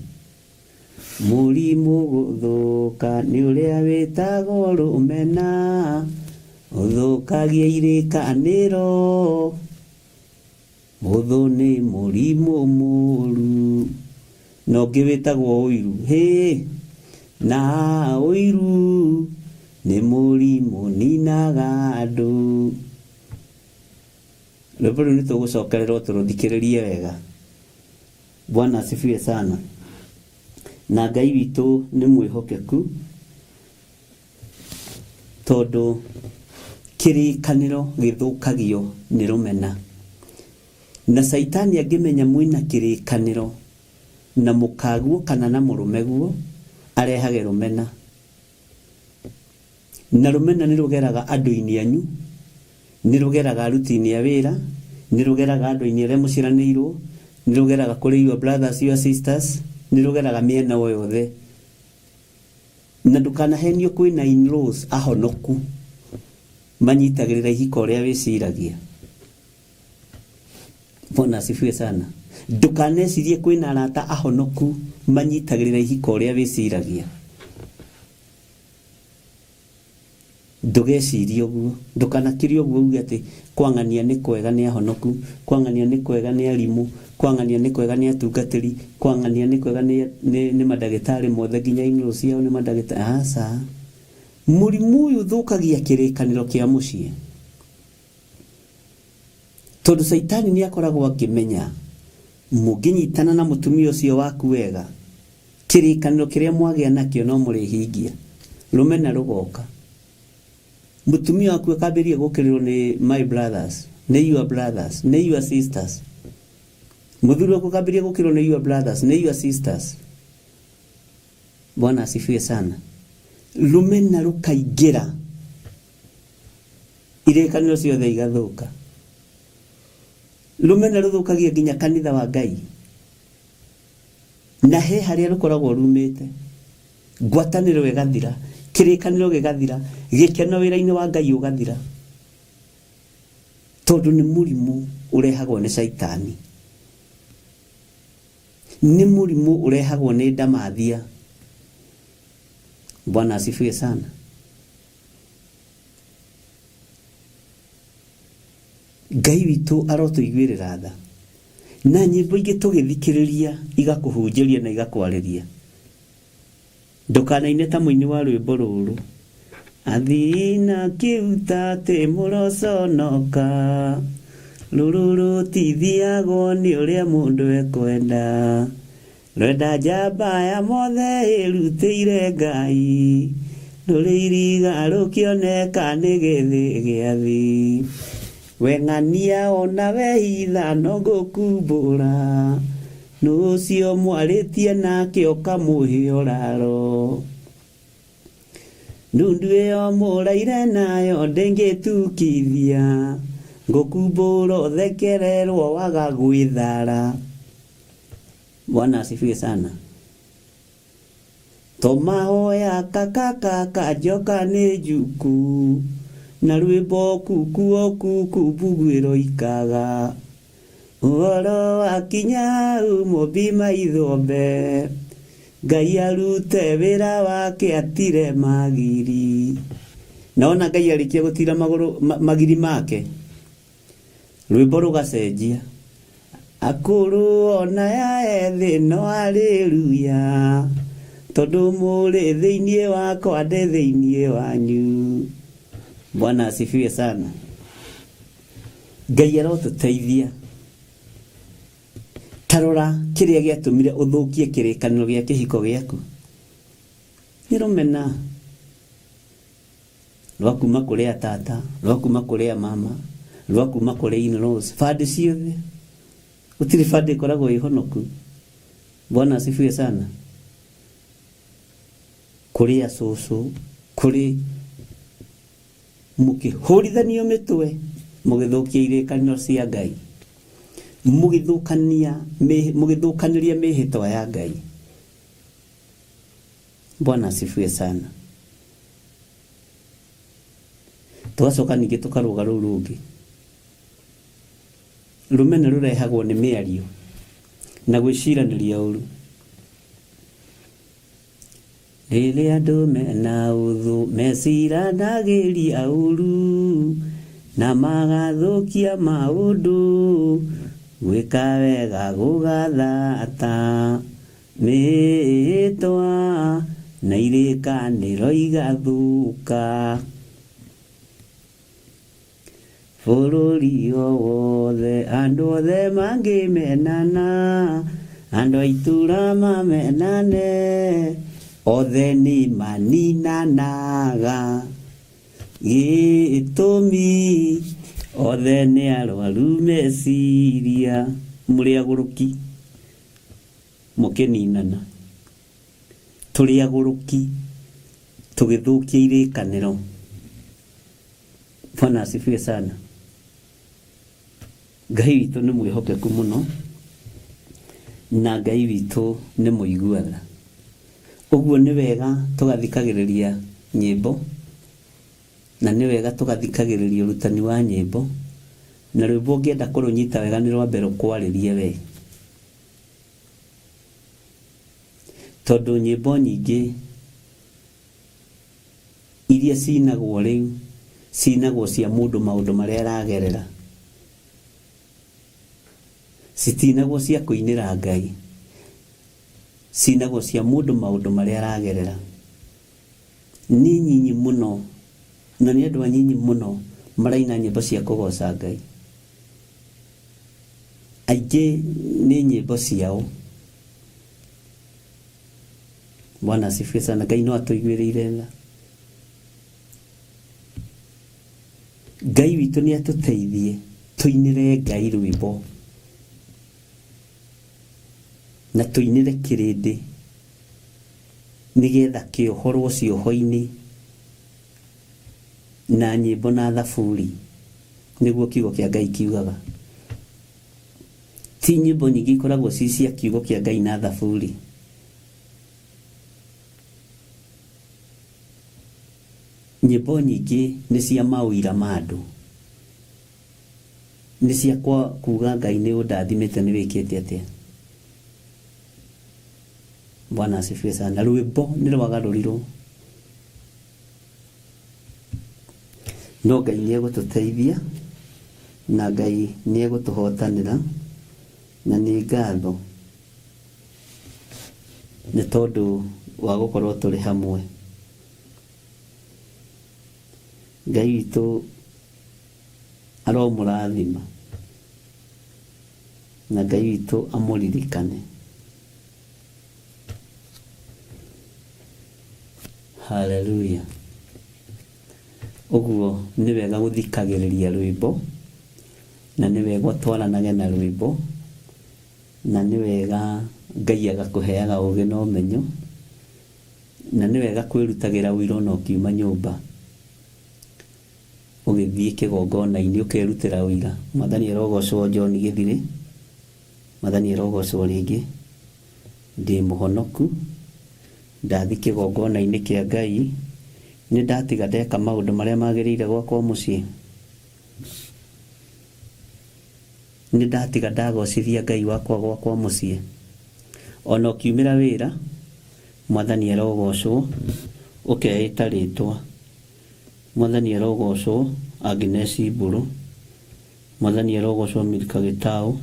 Mũrimũ gũthũka nĩ ũrĩa wĩtagwo rũmena, ũthũkagia irĩkanĩro, ũthũ nĩ mũrimũ mũru, na ũngĩ wĩtagwo ũiru. Na ũiru nĩ mũrimũ ninaga andũ. Rwĩmbo rũu nĩ tũgũcokererwo tũrũthikĩrĩrie wega. Bwana asifiwe sana. Na Ngai witũ nĩ mwĩhokeku tondũ kĩrĩkanĩro gĩthũkagio nĩ rũmena. Na Saitani angĩmenya mwĩna kĩrĩkanĩro na mũkaguo kana na mũrũme guo, arehage rũmena. Na rũmena nĩ rũgeraga andũ-inĩ anyu, nĩ rũgeraga aruti-inĩ a wĩra, nĩ rũgeraga andũ-inĩ arĩa mũciranĩirwo, nĩ rũgeraga kũrĩ your brothers, your sisters, nĩ rũgeraga mĩena o yothe. Na ndũkanahenio kwĩna in-laws ahonoku manyitagĩrĩra ihiko rĩa wĩciragia. Bwana asifiwe sana. Ndũkanecirie kwĩna arata ahonoku manyitagĩrĩra ihiko rĩa wĩciragia. Ndũgecirie ũguo. Ndũkanakĩrie ũguo uge atĩ kwang'ania nĩ kwega nĩ ahonoku, kwang'ania nĩ kwega nĩ arimũ, kwang'ania nĩ kwega nĩ atungatĩri, kwang'ania nĩ kwega nĩ mandagĩtarĩ mothe nginya in-laws ciao nĩ mandagĩtarĩ. Aca. Mũrimũ ũyũ thũkagia kĩrĩkanĩro kĩa mũciĩ. Tondũ Saitani nĩ akoragwo akĩmenya mũngĩnyitana na mũtumia ũcio waku wega, kĩrĩkanĩro kĩrĩa mwagĩa nakĩo no mũrĩhingia. Rũmena rũgoka. Mũtumia waku akambĩrĩria gũkĩrĩrwo nĩ my brothers, nĩ your brothers, nĩ your sisters. Mũthuri waku akambĩrĩria gũkĩrĩrwo nĩ your brothers, nĩ your sisters. Bwana asifiwe sana. Rũmena rũkaingĩra, irĩkanĩro ciothe igathũka. Rũmena rũthũkagia nginya kanitha wa Ngai. Na he harĩa rũkoragwo rumĩte. Ngwatanĩro ĩgathira, kĩrĩkanĩro gĩgathira, gĩkeno wĩra-inĩ wa Ngai ũgathira. Tondũ nĩ mũrimũ ũrehagwo nĩ Saitani. Nĩ mũrimũ ũrehagwo nĩ ndamathia. Bwana asifiwe sana. Ngai witũ arotũiguĩrĩra tha. Na nyĩmbo ingĩ tũgĩthikĩrĩria igakũhunjĩria na igakwarĩria. ndukanaine ta muini wa rwimbo ruru athina kiuta te muroconoka ruru tithiagwo ni uria mundu ekwenda rwenda njamba ya mothe irutĩire Ngai rũrĩ iriga rũkĩoneka nĩ gĩthĩ gĩa thĩ weng'ania ona wehitha no ngũkumbũra nũcio mwarĩtie nake ũkamũhe ũraro ndundu ĩyo mũraire nayo ndĩngĩtukithia ngũkumbũra ũthekererwo waga gwĩthara. Bwana asifiwe sana. Tomahoya kakaka joka nĩ njuku na rwĩmbo kukuo bugwĩro ikaga ũhoro wakinya mũmbi maithombe Ngai arute wĩra wake atire magiri. Naona Ngai arĩkia gũtira magiri make rwĩmbo rũgacenjia akũrũ ona ya ethĩ no haleluya tondũ mũrĩ thĩinĩ wakwa ndĩ thĩinĩ wanyu. Bwana asifiwe sana. Ngai arotũteithia. Tarora kĩrĩa gĩatũmire ũthũkie kĩrĩkanĩro gĩa kĩhiko gĩaku. Nĩ rũmena rwa kuma kũrĩ tata, rwa kuma kũrĩ mama, rwa kuma kũrĩ in-laws, bandi ciothe gũtirĩ bandi ĩkoragwo ĩhonoku. Bwana asifiwe sana. Kũrĩ acũcũ, kũrĩ mũkĩhũrithanio mĩtwe mũgĩthũkia irĩkanĩro cia Ngai, mũgĩthũkanĩria mĩhĩtwa ya Ngai. Bwana asifiwe sana. Tũgacoka ningĩ tũkarũga rũu rũngĩ. Rũmena rũrehagwo nĩ mĩario na gwĩciranĩria ũru. Rĩrĩa andũ mena ũthũ meciranagĩria ũru na magathũkia maũndũ gwĩka wega gũgathata mĩhĩtwa na irĩkanĩro igathũka. Bũrũri o wothe andũ othe mangĩmenana andũ a itũra mamenane othe nĩ maninanaga gĩtũmi othe nĩ arwaru meciria. Mũrĩ agũrũki mũkĩninana, tũrĩ agũrũki tũgĩthũkia irĩkanĩro. Bwana asifiwe sana. Ngai witũ nĩ mwĩhokeku mũno na Ngai witũ nĩ mũiguaga. Ũguo nĩ wega tũgathikagĩrĩria nyĩmbo na nĩ wega tũgathikagĩrĩria ũrutani wa nyĩmbo, na rwĩmbo ũngĩenda kũrũnyita wega nĩ rwambe rũkwarĩrie we, tondũ nyĩmbo nyingĩ iria cinagwo rĩu cinagwo cia mũndũ maũndũ marĩa aragerera, citinagwo cia kũinĩra Ngai, cinagwo cia mũndũ maũndũ marĩa aragerera. Nĩ nyinyi mũno na nĩ andũ anyinyi mũno maraina nyĩmbo cia kũgoca Ngai. Aingĩ nĩ nyĩmbo ciao. Bwana asifiwe sana. Ngai no atũiguĩrĩire tha. Ngai witũ nĩ atũteithie tũinĩre Ngai rwĩmbo na tũinĩre kĩrĩndĩ nĩgetha kĩohorwo cioho-inĩ na nyĩmbo na thaburi, nĩguo kiugo kĩa Ngai kiugaga. Ti nyĩmbo nyingĩ ikoragwo ci cia kiugo kĩa Ngai na thaburi. Nyĩmbo nyingĩ nĩ cia maũira ma andũ, nĩ cia kuuga Ngai nĩ ũndathimĩte nĩ wĩkĩte atĩa. Bwana asifiwe sana. Rwĩmbo nĩ rwagarũrirwo, no Ngai nĩ egũtũteithia na Ngai nĩ egũtũhotanĩra, na nĩ ngatho nĩ tondũ wa gukorwo turi hamwe. Ngai witũ aromũrathima na Ngai witũ amũririkane. Haleluya. Ũguo nĩ wega gũthikagĩrĩria rwĩmbo, na nĩ wega twaranage na rwĩmbo, na nĩ wega Ngai agakũheaga ũgĩ na ũmenyo, na nĩ wega kwĩrutagĩra ũira ona ũkiuma nyũmba ũgĩthiĩ kĩgongona-inĩ ũkerutĩra ũira. Mwathani arogocwo. John Gĩthirĩ, Mwathani arogocwo rĩngĩ. Ndĩ mũhonoku, ndathi kĩgongona-inĩ kĩa Ngai, nĩ ndatiga ndeka maũndũ marĩa magĩrĩire gwakwa mũciĩ. Nĩ ndatiga ndagocithia Ngai wakwa gwakwa mũciĩ. Ona ũkiumĩra wĩra, Mwathani arogocwo, ũkeĩta rĩtwa. Mwathani arogocwo. Agnes Mburu, Mwathani arogocwo. Milka Gĩtaũ,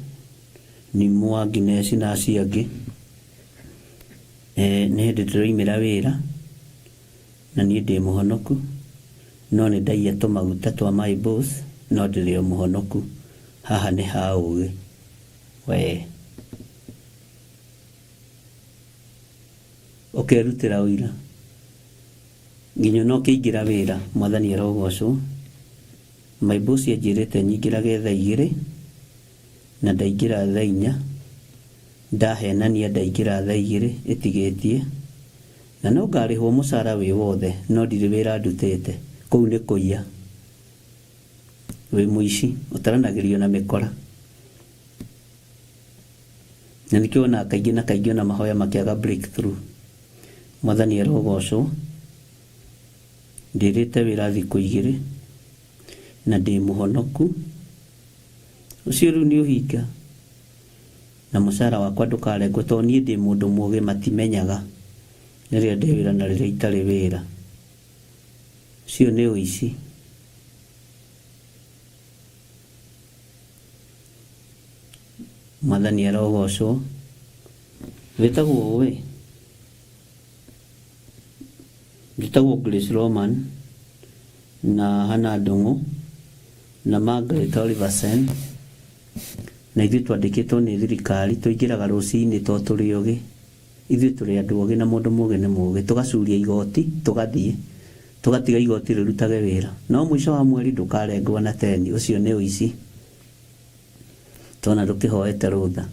Nimũ Agnes na acio angĩ. Nĩ hĩndĩ ndĩroimĩra wĩra, na niĩ ndĩ mũhonoku, no nĩ ndaia tũmaguta twa my boss, no ndĩrĩ o mũhonoku. Haha nĩ ha ũgĩ. We ũkerutĩra ũira nginya no kĩingĩra wĩra. Mwathani arogocwo. My boss anjĩrĩte nyingĩrage thaa 2 na ndaingĩra thaa 4. Ndahenania ndaingĩra thaa 2 ĩtigĩtie, na no ngarĩhwo mũcara wĩ wothe, no ndirĩ wĩra ndutĩte. Kũu nĩ kũiya. Wĩ mũici, ũtaranagĩrio na mĩkora. Na nĩkĩo ona kaingĩ na kaingĩ ona mahoya makĩaga breakthrough. Mwathani arogocwo. Ndĩrĩte wĩra thikũ 2 na ndĩ mũhonoku. Ũcio rĩu nĩ ũhinga, na mũcara wakwa ndũkarengwo, tondũ niĩ ndĩ mũndũ mũũgĩ matimenyaga rĩrĩa ndĩ wĩra na rĩrĩa itarĩ wĩra. Ũcio nĩ ũici. Mwathani arogocwo. Wĩtagwo we? Njĩtagwo Grace Roman na Hannah Ndung'u na Margaret Oliversen, na ithuĩ twandĩkĩtwo nĩ thirikari. Tũingĩraga rũcinĩ tondũ tũrĩ ũgĩ. Ithuĩ tũrĩ andũ ũgĩ, na mũndũ mũũgĩ nĩ mũũgĩ. Tũgacuria igoti, tũgathiĩ, tũgatiga igoti rĩrutage wĩra, no mũico wa mweri ndũkarengwo na 10. Ũcio nĩ ũici, tona ndũkĩhoete rũtha.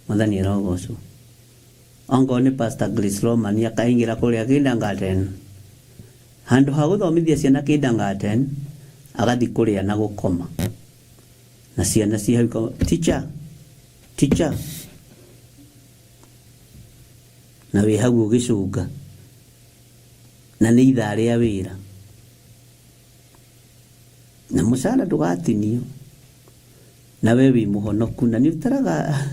Mwathani arogocwo. Ongo nĩ Pastor Grace Roman akaingĩra kũrĩa kindergarten, handũ ha gũthomithia ciana kindergarten, agathiĩ kũrĩa na gũkoma, na ciana ci hau teacher, na wĩ hau ũgĩcũnga, na nĩ ithaa rĩa wĩra, na mũcara ndũgatinio, na we wĩ mũhonoku, na nĩ ũtaraga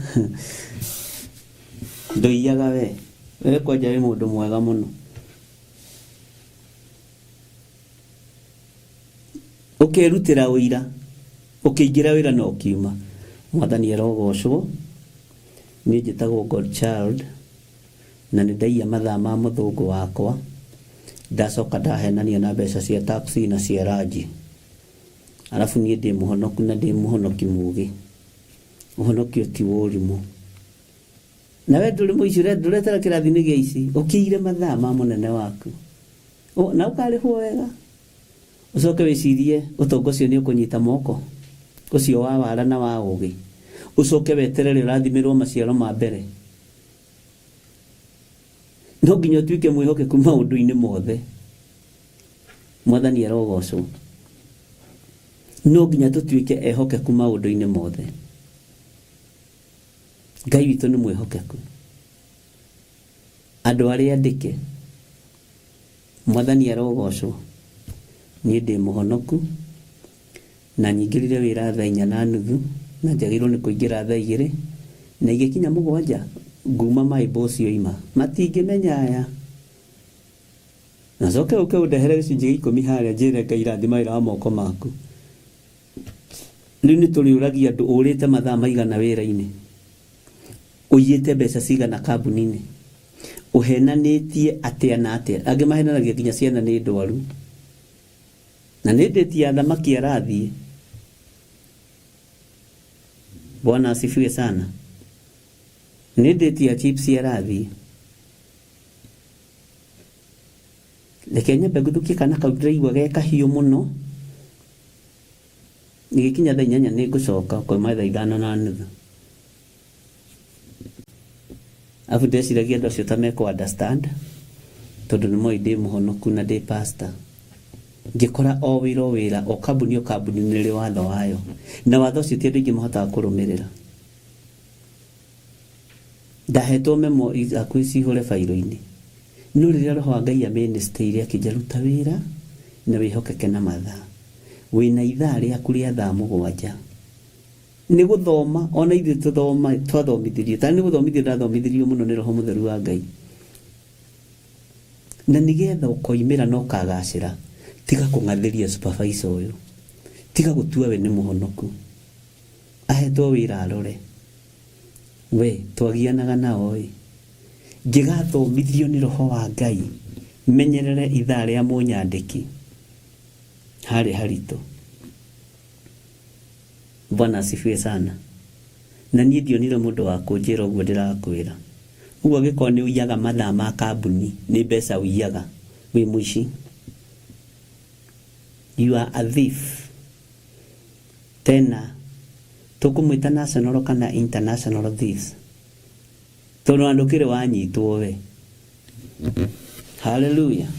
ndũiyaga we kwanja wĩ mũndũ mwega mũno. Ũkerutĩra ũira, ũkĩingĩra wĩra na ũkiuma. Mwathani arogocwo. Niĩ njĩtagwo Godchild, na nĩ ndaiya mathaa ma mũthũngũ wakwa, ndacoka ndahenania na mbeca cia taxi na cia ranji. Arabu niĩ ndĩ mũhonoku, na ndĩ mũhonoki mũũgĩ. Ũhonokio ti ũrimũ. Na we ndũrĩ mũici ndũretera kĩrathi-inĩ gĩa ici, ũkĩire mathaa ma mũnene waku, na ũkarĩhwo wega. Ũcoke wĩcirie ũtonga ũcio nĩ ũkũnyita moko, ũcio wa wara na wa ũgĩ. Ũcoke weterere ũrathimĩrwo maciaro ma mbere. No nginya ũtuĩke mwĩhokeku maũndũ-inĩ mothe. Mwathani arogocwo. No nginya tũtuĩke ehokeku maũndũ-inĩ mothe. Ngai witũ nĩ mwĩhokeku. Andũ arĩa andĩke. Mwathani arogocwo. Niĩ ndĩ mũhonoku, na nyingĩrire wĩra thaa 4:30, na njagĩrĩirwo nĩ kũingĩra thaa 2, na igĩkinya 7 nguma my boss yoima. Matingĩmenya aya. Na coke ũke ũndehere gĩcunjĩ 10 harĩa njĩre Ngai rathima wĩra wa moko maku. Rĩu nĩ tũrĩũragia andũ ũrĩte mathaa maigana wĩra-inĩ, ũiyĩte mbeca cigana kambuni-inĩ, uhenanitie atia na atia ange mahenanagia nginya ciana ni ndwaru na nä ndä tia thamaki arathiä. Bwana asifiwe sana. Nä ndä tia chips arathiä. Reke nyambe nguthukie kana kau ndĩraigua ge kahiũ mũno. Nĩgĩkinya thaa 8 nĩ ngũcoka koima thaa 5:30. Afu ndeciragia andũ acio ta mekũ understand tondũ nĩ moĩ ndĩ mũhonoku na ndĩ pastor. Ngĩkora o wĩra o kambuni nĩ rĩ watho wayo na watho ũcio ti andũ aingĩ mahotaga kũrũmĩrĩra. Ndahetwo memo akuĩ cihũre bairo-inĩ no rĩrĩa Roho wa Ngai amĩnĩstĩire akĩnjaruta wĩra na wĩhokeke na mathaa wĩna ithaa rĩaku rĩa thaa 7 nĩ gũthoma ona ithuĩ twathomithirio ta nĩ gũthomithio ndathomithirio mũno nĩ Roho Mũtheru wa Ngai na nĩgetha ũkoimĩra no kagacĩra tiga kũng'athĩria supervisor ũyũ tiga gũtua we nĩ mũhonoku ahetwo wĩra arore we twagianaga nao ngĩgathomithio nĩ Roho wa Ngai menyerere ithaa rĩa mũnyandĩki harĩ haritũ. Bwana asifiwe sana. Na niĩ ndionire mũndũ wa kũnjĩra ũguo ndĩrakwĩra. Ũguo angĩkorwo nĩ ũiyaga mathaa ma kambuni nĩ mbeca ũiyaga wĩ mũici. You are a thief. Tena tũkũmwĩta national kana international thieves tondũ andũ kĩrĩ wanyitwo we. Hallelujah.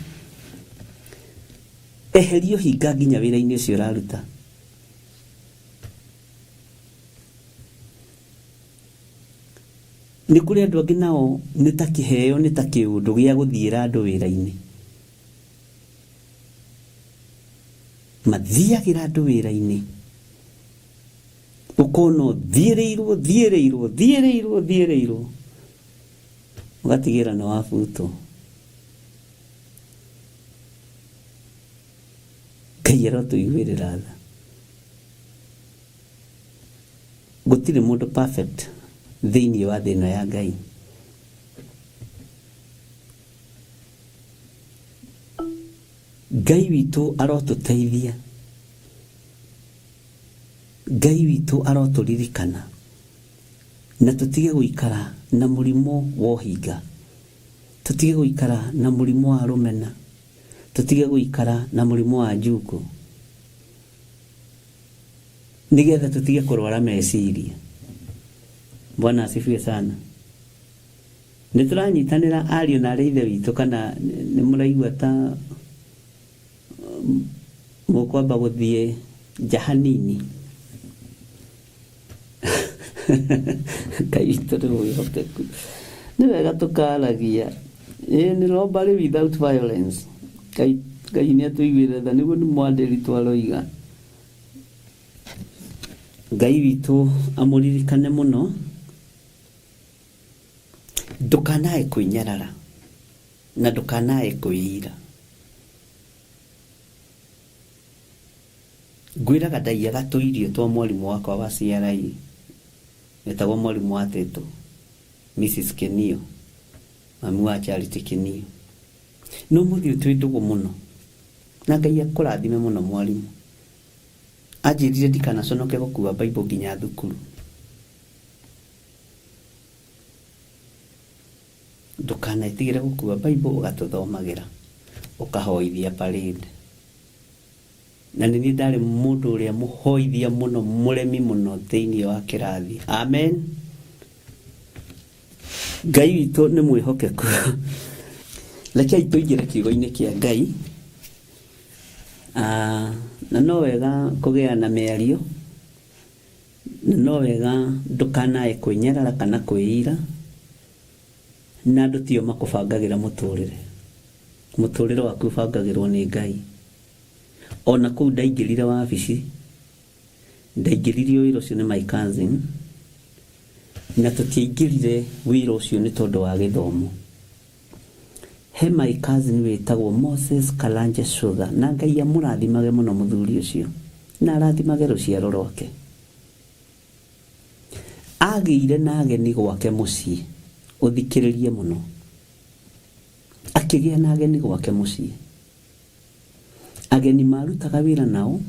Eherio hinga nginya wĩra-inĩ ũcio ũraruta. Nĩ kũrĩ andũ angĩ nao nĩ ta kĩheo nĩ ta kĩũndũ gĩa gũthiĩra andũ wĩra-inĩ. Mathiagĩra andũ wĩra-inĩ. Ũkono thiĩrĩirwo. Ũgatigĩra nĩ wabutwo. Ngai arotũiguĩrĩra tha. Gũtirĩ mũndũ perfect thĩinĩ wa thĩ ĩno ya Ngai. Ngai witũ arotũteithia. Ngai witũ arotũririkana na tũtige gũikara na mũrimũ wa ũhinga. Tũtige gũikara na mũrimũ wa rũmena. Tũtige gũikara na mũrimũ wa njuko. Nĩgetha tũtige kũrwara meciria. Bwana asifiwe sana. Nĩ tũranyitanĩra ariũ na arĩ ithe witũ kana nĩ mũraigua ta mũkwamba gũthiĩ jahanini. Ngai witũ nĩ mwĩhokeku. Nĩ wega tũkaragia. Nĩ robbery without violence. Ngai nĩ atũiguĩre tha nĩguo nĩ mwandĩri twaroiga. Ngai witũ amũririkane mũno. Ndũkanae kwĩnyarara na ndũkanae kwĩira. Ngwĩraga ndaiyaga tũirio twa mwarimũ wakwa wa CRI etagwo mwarimũ wa Teto Mrs. Kenio mami wa Charity Kenio. No mũthio twĩ ndũgũ mũno na Ngai akũrathime mũno mwarimũ. Anjĩrire ndikanaconoke gũkua Bible nginya thukuru. Ndũkanaitigĩre gũkua Bible ũgatũthomagĩra ũkahoithia parade. Na nĩ ndarĩ mũndũ ũrĩa mũhoithia mũno mũremi mũno thĩinĩ wa kĩrathi. Amen. Ngai witũ nĩ mwĩhokeku. Rekei tũingĩre kiugo-inĩ kĩa Ngai. Na no wega kũgĩana mĩario. No wega ndũkanae kwĩnyarara kana kwĩira. Na andũ tio makũbangagĩra mũtũrĩre. Mũtũrĩre waku ũbangagĩrwo nĩ Ngai. Ona kũu ndaingĩrire wabici. Ndaingĩrire wĩra ũcio nĩ my cousin. Na tũtiaingĩrire wĩra ũcio nĩ tondũ wa gĩthomo. He my cousin wĩtagwo Moses Kalanje Shutha na Ngai amũrathimage mũno mũthuri ũcio. Na arathimage rũciaro rwake. Agĩire na ageni gwake mũciĩ. Ũthikĩrĩrie mũno. akĩgĩa na ageni gwake mũciĩ. Ageni marutaga wĩra nao,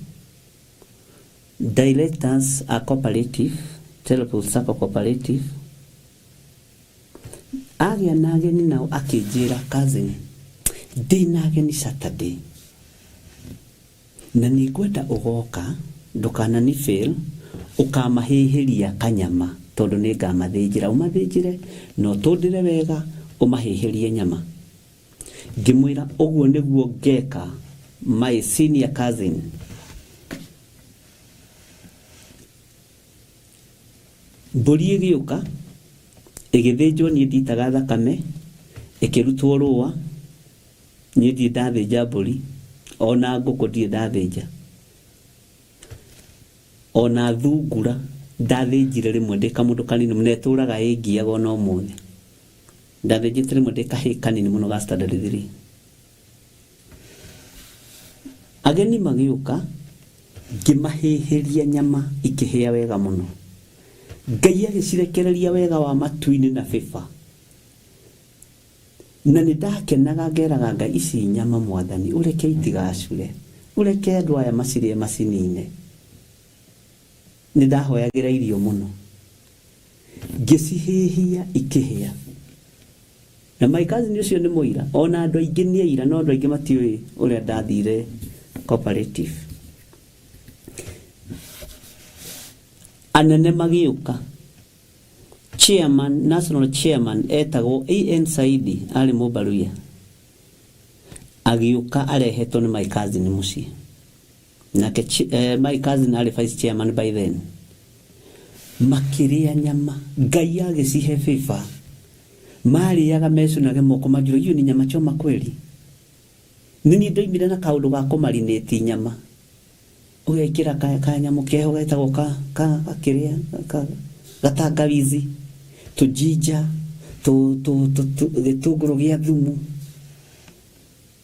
directors a cooperative, Teleport Sacco cooperative. Agĩa na ageni nao akĩnjĩra, cousin, ndĩna ageni Saturday, na nĩngwenda ũgoka ndũkanani fail ũkamahĩhĩria kanyama tondũ nĩngamathĩnjĩra, ũmathĩnjĩre no tũndĩre wega ũmahĩhĩrie nyama. Ngĩmwĩra ũguo nĩguo ngeka, my senior cousin. Mbũri ĩgĩũka ĩgĩthĩnjwo, niĩ nditaga thakame, ĩkĩrutwo rũa, niĩ ndirĩ ndathĩnja mbũri, ona ngũkũ ndirĩ ndathĩnja, ona thungura ndathĩnjire rĩmwe ndĩ kamũndũ kanini mũno, netũraga ĩngiaga ona ũmũthĩ. Ndathĩnjĩte rĩmwe ndĩ kahĩĩ kanini mũno ga standard 3. Ageni magĩũka, ngĩmahĩhĩria nyama ikĩhĩa wega mũno. Ngai agĩcirekereria wega wa matu-inĩ na bĩba. Na nĩndakenaga ngeraga Ngai, ici nyama Mwathani ũreke itigacure, ũreke andũ aya macirĩe macinine. Nĩndahoyagĩra irio mũno, ngĩcihĩhia ikĩhĩa. Na my cousin ũcio nĩ mũira, ona andũ aingĩ nĩ aira, no andũ aingĩ matiũĩ ũrĩa ndathire cooperative. Anene magĩũka, chairman, national chairman etagwo A.N. Saidi, arĩ Mũbaruya, agĩũka arehetwo nĩ my cousin mũciĩ. Nake my cousin arĩ vice chairman by then. Makĩrĩa nyama, Ngai agĩcihe bĩba. Marĩaga mecunage moko manjũrũ, iyo nĩ nyama choma kweli. Nini ndoimire na kaũndũ ga kũmarinate nyama. Ũgekĩra kanyamũ keho getagwo kakĩrĩa gatangawizi, tũjinja, gĩtũngũrũ gĩa thumu.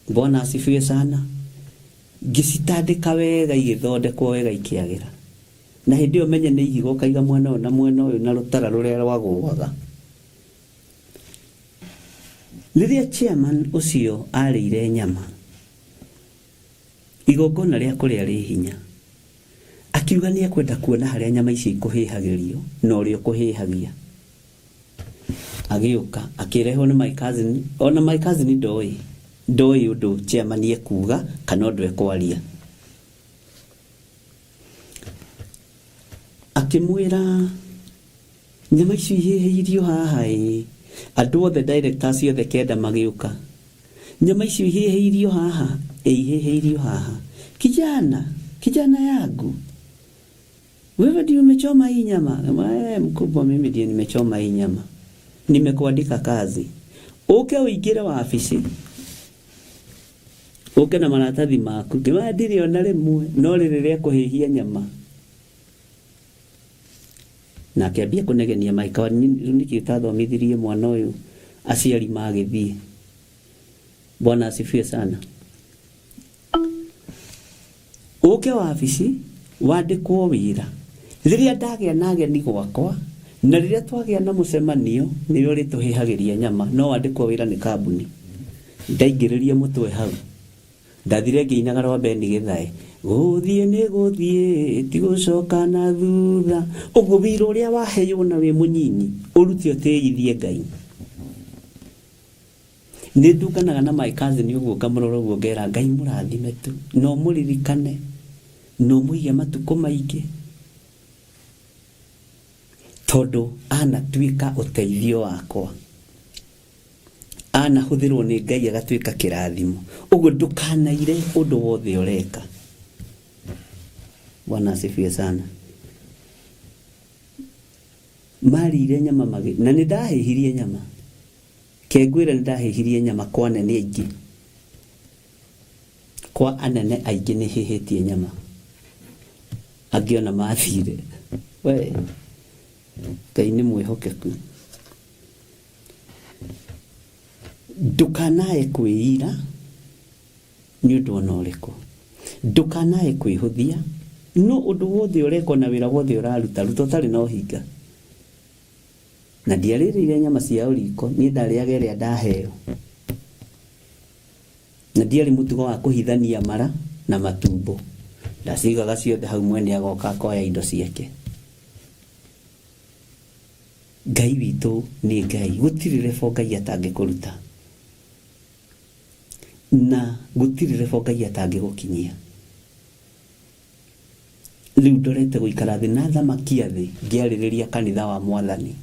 Bwana asifiwe sana. Ngĩcitandĩka wega, igĩthondekwo wega ikĩagĩra. Na hĩndĩ ĩyo menye nĩ ihigo kaiga mwena ũyũ na mwena ũyũ na rũtara rũrĩa rwagũaga. Rĩrĩa chairman ũcio arĩire nyama, igongona rĩa kũrĩa rĩ hinya, akiuga nĩ ekwenda kuona harĩa nyama ici ikũhĩhagĩrio na ũrĩa ũkũhĩhagia. Agĩũka akĩrehwo nĩ my cousin, ona my cousin ndoĩ ũndũ chairman ekuga kana ũndũ ekwaria. Akĩmwĩra nyama ici ihĩhĩirio haha andũ othe directors othe kenda magĩũka, nyama ici ihĩhĩirio haha, ihĩhĩirio haha. Kijana yangu, wewe ndio umechoma hii nyama? Mkubwa, mimi ndiye nimechoma hii nyama, nimekuandika kazi, uke uingire wabici, uke na maratathi maku. Ngĩmwĩra ndirĩ ona rĩmwe, no rĩrĩa kũhĩhia nyama. Na akĩambia kũnegenia maika, nĩkĩ ũtathomithirie mwana ũyũ aciari magĩthiĩ. Bwana asifiwe sana. Uke wabici, wandĩkwo wĩra. Rĩrĩa ndagĩa na ageni gwakwa, na rĩrĩa twagĩa na mũcemanio, nĩrĩo rĩtũhĩhagĩria nyama, no wandĩkwo wĩra nĩ kambuni. Ndaingĩrĩria mũtwe hau, ndathire ngĩinaga rwa Beni Gĩthae, gũthiĩ nĩ gũthiĩ, tigũcoka na thutha. Ũguo wĩra ũrĩa waheywo na wĩ mũnyinyi, ũrute ũtĩithie Ngai. Nĩndunganaga na my cousin ũguo, ngamũrora ũguo ngera Ngai mũrathime tu, no mũririkane, no mũige matukũ maingĩ, tondũ anatuĩka ũteithio wakwa, anahũthĩrwo nĩ Ngai agatuĩka kĩrathimo. Ũguo ndũkanaire ũndũ wothe ũreka. Bwana asifiwe sana. Marĩire nyama na nĩndahĩhirie nyama. Kengwĩra nĩndahĩhirie nyama kwa anene aingĩ. Kwa anene aingĩ nĩhĩhĩtie nyama. Angĩona mathire, we Ngai nĩ mwĩhokeku. Ndũkanae kwĩira nĩ ũndũ ona ũrĩkũ. Ndũkanae kwĩhũthia, no ũndũ wothe ũreka na wĩra wothe ũraruta ũtarĩ na ũhinga. Na ndiarĩrĩire nyama cia ũriko, niĩ ndarĩaga ĩrĩa ndaheo. na ndiarĩ mũtugo wa kũhithania mara na matumbo. Ndacigaga ciothe hau mwene agoka akoya indo ciake. Ngai witũ nĩ Ngai, gũtirĩ rebo Ngai atangĩkũruta, na gũtirĩ rebo Ngai atangĩgũkinyia. Rĩu ndorete gũikara thĩ na thamakia thĩ ngĩarĩrĩria kanitha wa Mwathani,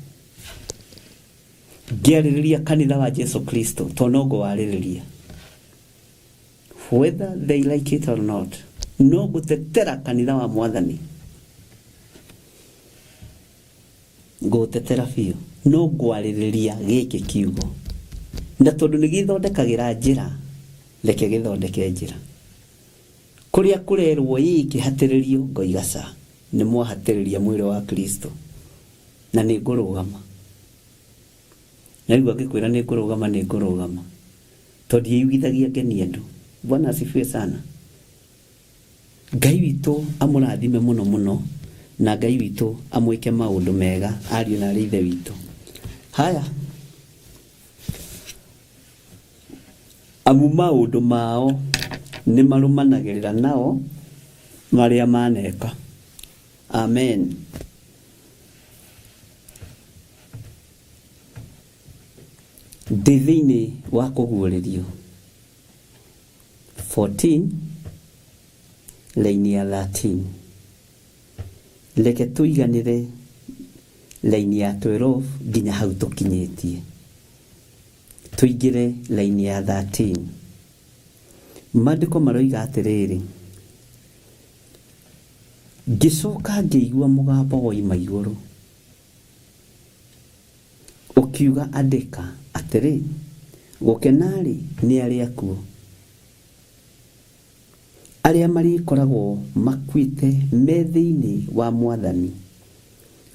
ngĩarĩrĩria kanitha wa Jesu Kristo, tonogo warĩrĩria, whether they like it or not. No gũtetera kanitha wa Mwathani, gũtetera biũ, no gwarĩrĩria gĩkĩ kiugo, na tondũ nĩ gĩthondekagĩra njĩra, reke gĩthondeke njĩra. Kũrĩa kũrerwo kĩhatĩrĩrio ngoigaca, nĩ mwahatĩrĩria mwĩrĩ wa Kristo, na nĩ ngũrũgama. Na rĩu angĩkwĩra nĩ ngũrũgama, nĩ ngũrũgama, tondũ ndiĩiguithagia ngeni andũ. Bwana asifiwe sana. Ngai witũ amũrathime mũno mũno, na Ngai witũ amwĩke maũndũ mega, ariũ na ithe witũ. Haya, amu maũndũ mao nĩ marũmanagĩrĩra nao marĩa maneka. Amen. Ndĩ thĩinĩ wa kũguũrĩrio 14 laini ya 13. Reke tũiganĩre laini ya 12 nginya hau tũkinyĩtie. Tũingĩre laini ya 13. Maandĩko maroiga atĩrĩrĩ, ngĩcoka ngĩigua mũgambo woima igũrũ ũkiuga andĩka atĩrĩ, gũkenarĩ nĩ arĩa kuo, arĩa marĩkoragwo makuĩte me thĩinĩ wa Mwathani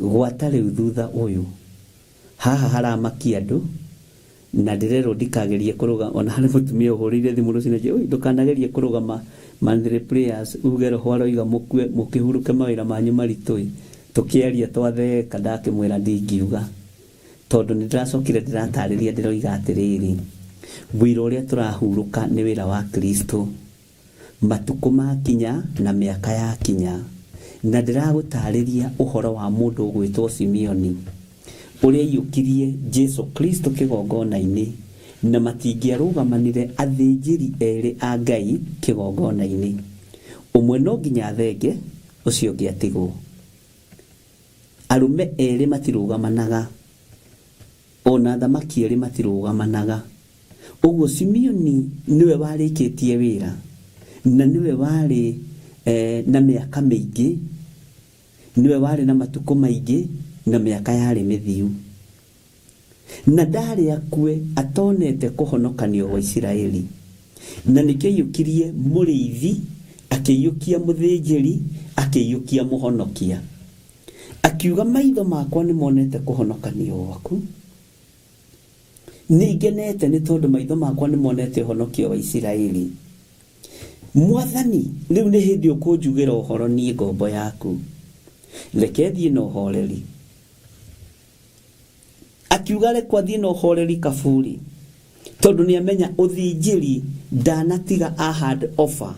gwata rĩu thutha ũyũ. Haha haramakia andũ, na ndĩrerwo ndikagerie kũrũga, ona harĩ mũtumia ũhũrĩire thimũ rũcinĩ nje, ndũkanagerie kũrũgama monthly prayers, uge roho aroiga mũkĩhurũke mawĩra manyu maritũ. Tũkĩaria twatheka, ndakĩmwĩra ndingiuga, tondũ nĩ ndĩracokire ndĩratarĩria, ndĩroiga atĩrĩrĩ, wĩra ũrĩa tũrahurũka nĩ wĩra wa Kristo. Matukũ makinya na mĩaka yakinya, na ndĩragũtarĩria ũhoro wa mũndũ ũgwĩtwo Simeoni, ũrĩa aiyũkirie Jesu Kristo kĩgongona-inĩ, na matingĩarũgamanire athĩnjĩri erĩ a Ngai kĩgongona-inĩ. Ũmwe no nginya thenge, ũcio ũngĩ atigwo. Arũme erĩ matirũgamanaga, ona thamaki erĩ matirũgamanaga. Ũguo Simeoni nĩwe warĩkĩtie wĩra, na nĩwe warĩ na mĩaka mĩingĩ, nĩwe warĩ na matukũ maingĩ, na mĩaka yarĩ mĩthiu. Na ndarĩ akue atonete kũhonokanio wa Isiraeli, na nĩkĩo aiyũkirie mũrĩithi, akĩiyũkia mũthĩnjĩri, akĩiyũkia mũhonokia, akiuga maitho makwa nĩ monete kũhonokanio gwaku. Nĩngenete nĩ tondũ maitho makwa nĩ monete ũhonokio wa Isiraeli. Mwathani, rĩu nĩ hĩndĩ ũkũnjugĩra ũhoro niĩ ngombo yaku, reke thiĩ na ũhoreri. Akiuga rekwa thiĩ na ũhoreri Kaburi, tondũ nĩ amenya ũthĩnjĩri ndanatiga a hand over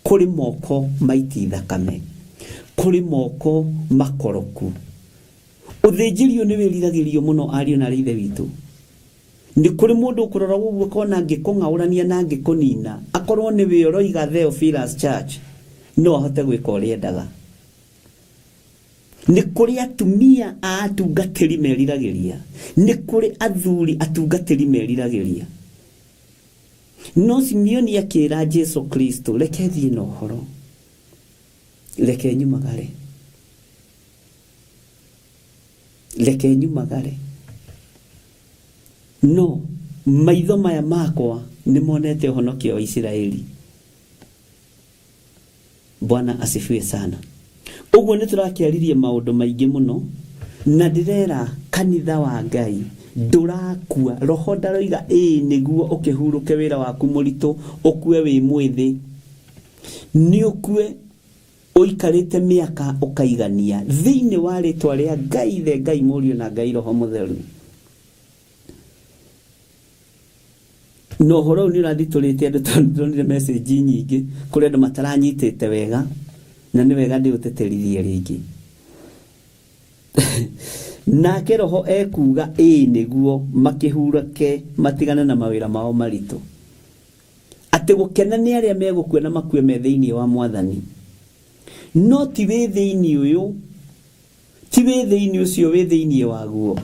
kũrĩ moko maiti thakame, kũrĩ moko makoroku. Ũthĩnjĩri nĩ wĩriragĩrio mũno, ariũ na ithe witũ. Nĩ kũrĩ mũndũ ũkũrora ũguo kona ngĩkũng'aũrania na ngĩkũnina, akorwo nĩ we ũroiga Theophilus Church, no ahote gwĩka ũrĩa endaga. Nĩ kũrĩ atumia a atungatĩri meriragĩria, nĩ kũrĩ athuri atungatĩri meriragĩria. No Simeoni akĩra Jesu Kristo, reke thiĩ na ũhoro, reke nyumagare, reke nyumagare. No maitho maya makwa nĩ monete ũhonokio wa Isiraeli. Bwana asifiwe sana. Ũguo nĩ tũrakĩaririe maũndũ maingĩ mũno, na ndĩrera kanitha wa Ngai ndũrakua. Roho ndaroiga nĩguo ũkĩhurũke wĩra waku mũritũ, ũkue wĩ mwĩthĩ, nĩ ũkue ũikarĩte mĩaka ũkaigania thĩinĩ wa rĩtwa rĩa Ngai Ithe, Ngai Mũriũ na Ngai Roho Mũtheru. no horo ni ũrathitũrĩte andũ tondũ message nyingĩ kũrĩ andũ mataranyitĩte wega na nĩ wega ndĩ ũteterithie rĩngĩ. Nake Roho ekuga nĩguo makĩhurũke matigane na mawĩra mao maritũ, atĩ gũkena nĩ arĩa megũkuona makue me thĩinĩ wa Mwathani, no ti wĩ thĩinĩ ũyũ, ti wĩ thĩinĩ ũcio, wĩ thĩinĩ waguo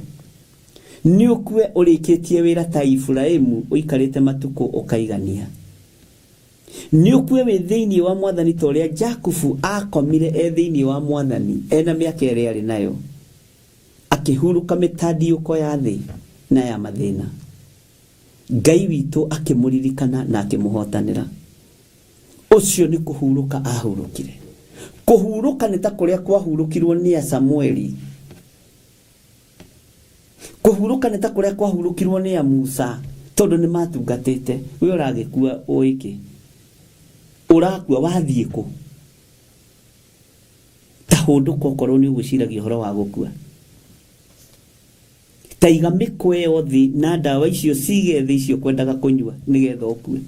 nĩ ũkue ũrĩkĩtie wĩra ta Iburahĩmu ũikarĩte matukũ ũkaigania. Nĩ ũkue wĩ thĩinĩ wa Mwathani ta ũrĩa Jakubu akomire thĩinĩ wa Mwathani ena mĩaka ĩrĩa arĩ nayo, akĩhurũka mĩtandiũko ya thĩ na ya mathĩna. Ngai witũ akĩmũririkana na akĩmũhotanĩra. Ũcio nĩ kũhurũka ahurũkire. Kũhurũka nĩ ta kũrĩa kwahurũkirwo nĩ Samueli. Kũhurũka nĩ ta kũrĩa kwahurũkirwo nĩ Musa, tondũ nĩ matungatĩte. We ũragĩkua ũĩke, ũrakua wathiĩ kũ? Ta hũndũka okorwo nĩ ũgwĩciragia ũhoro wa gũkua. Taiga mĩkwe thĩ na ndawa icio sige thĩ icio kwendaga kũnyua nĩgetha ũkue.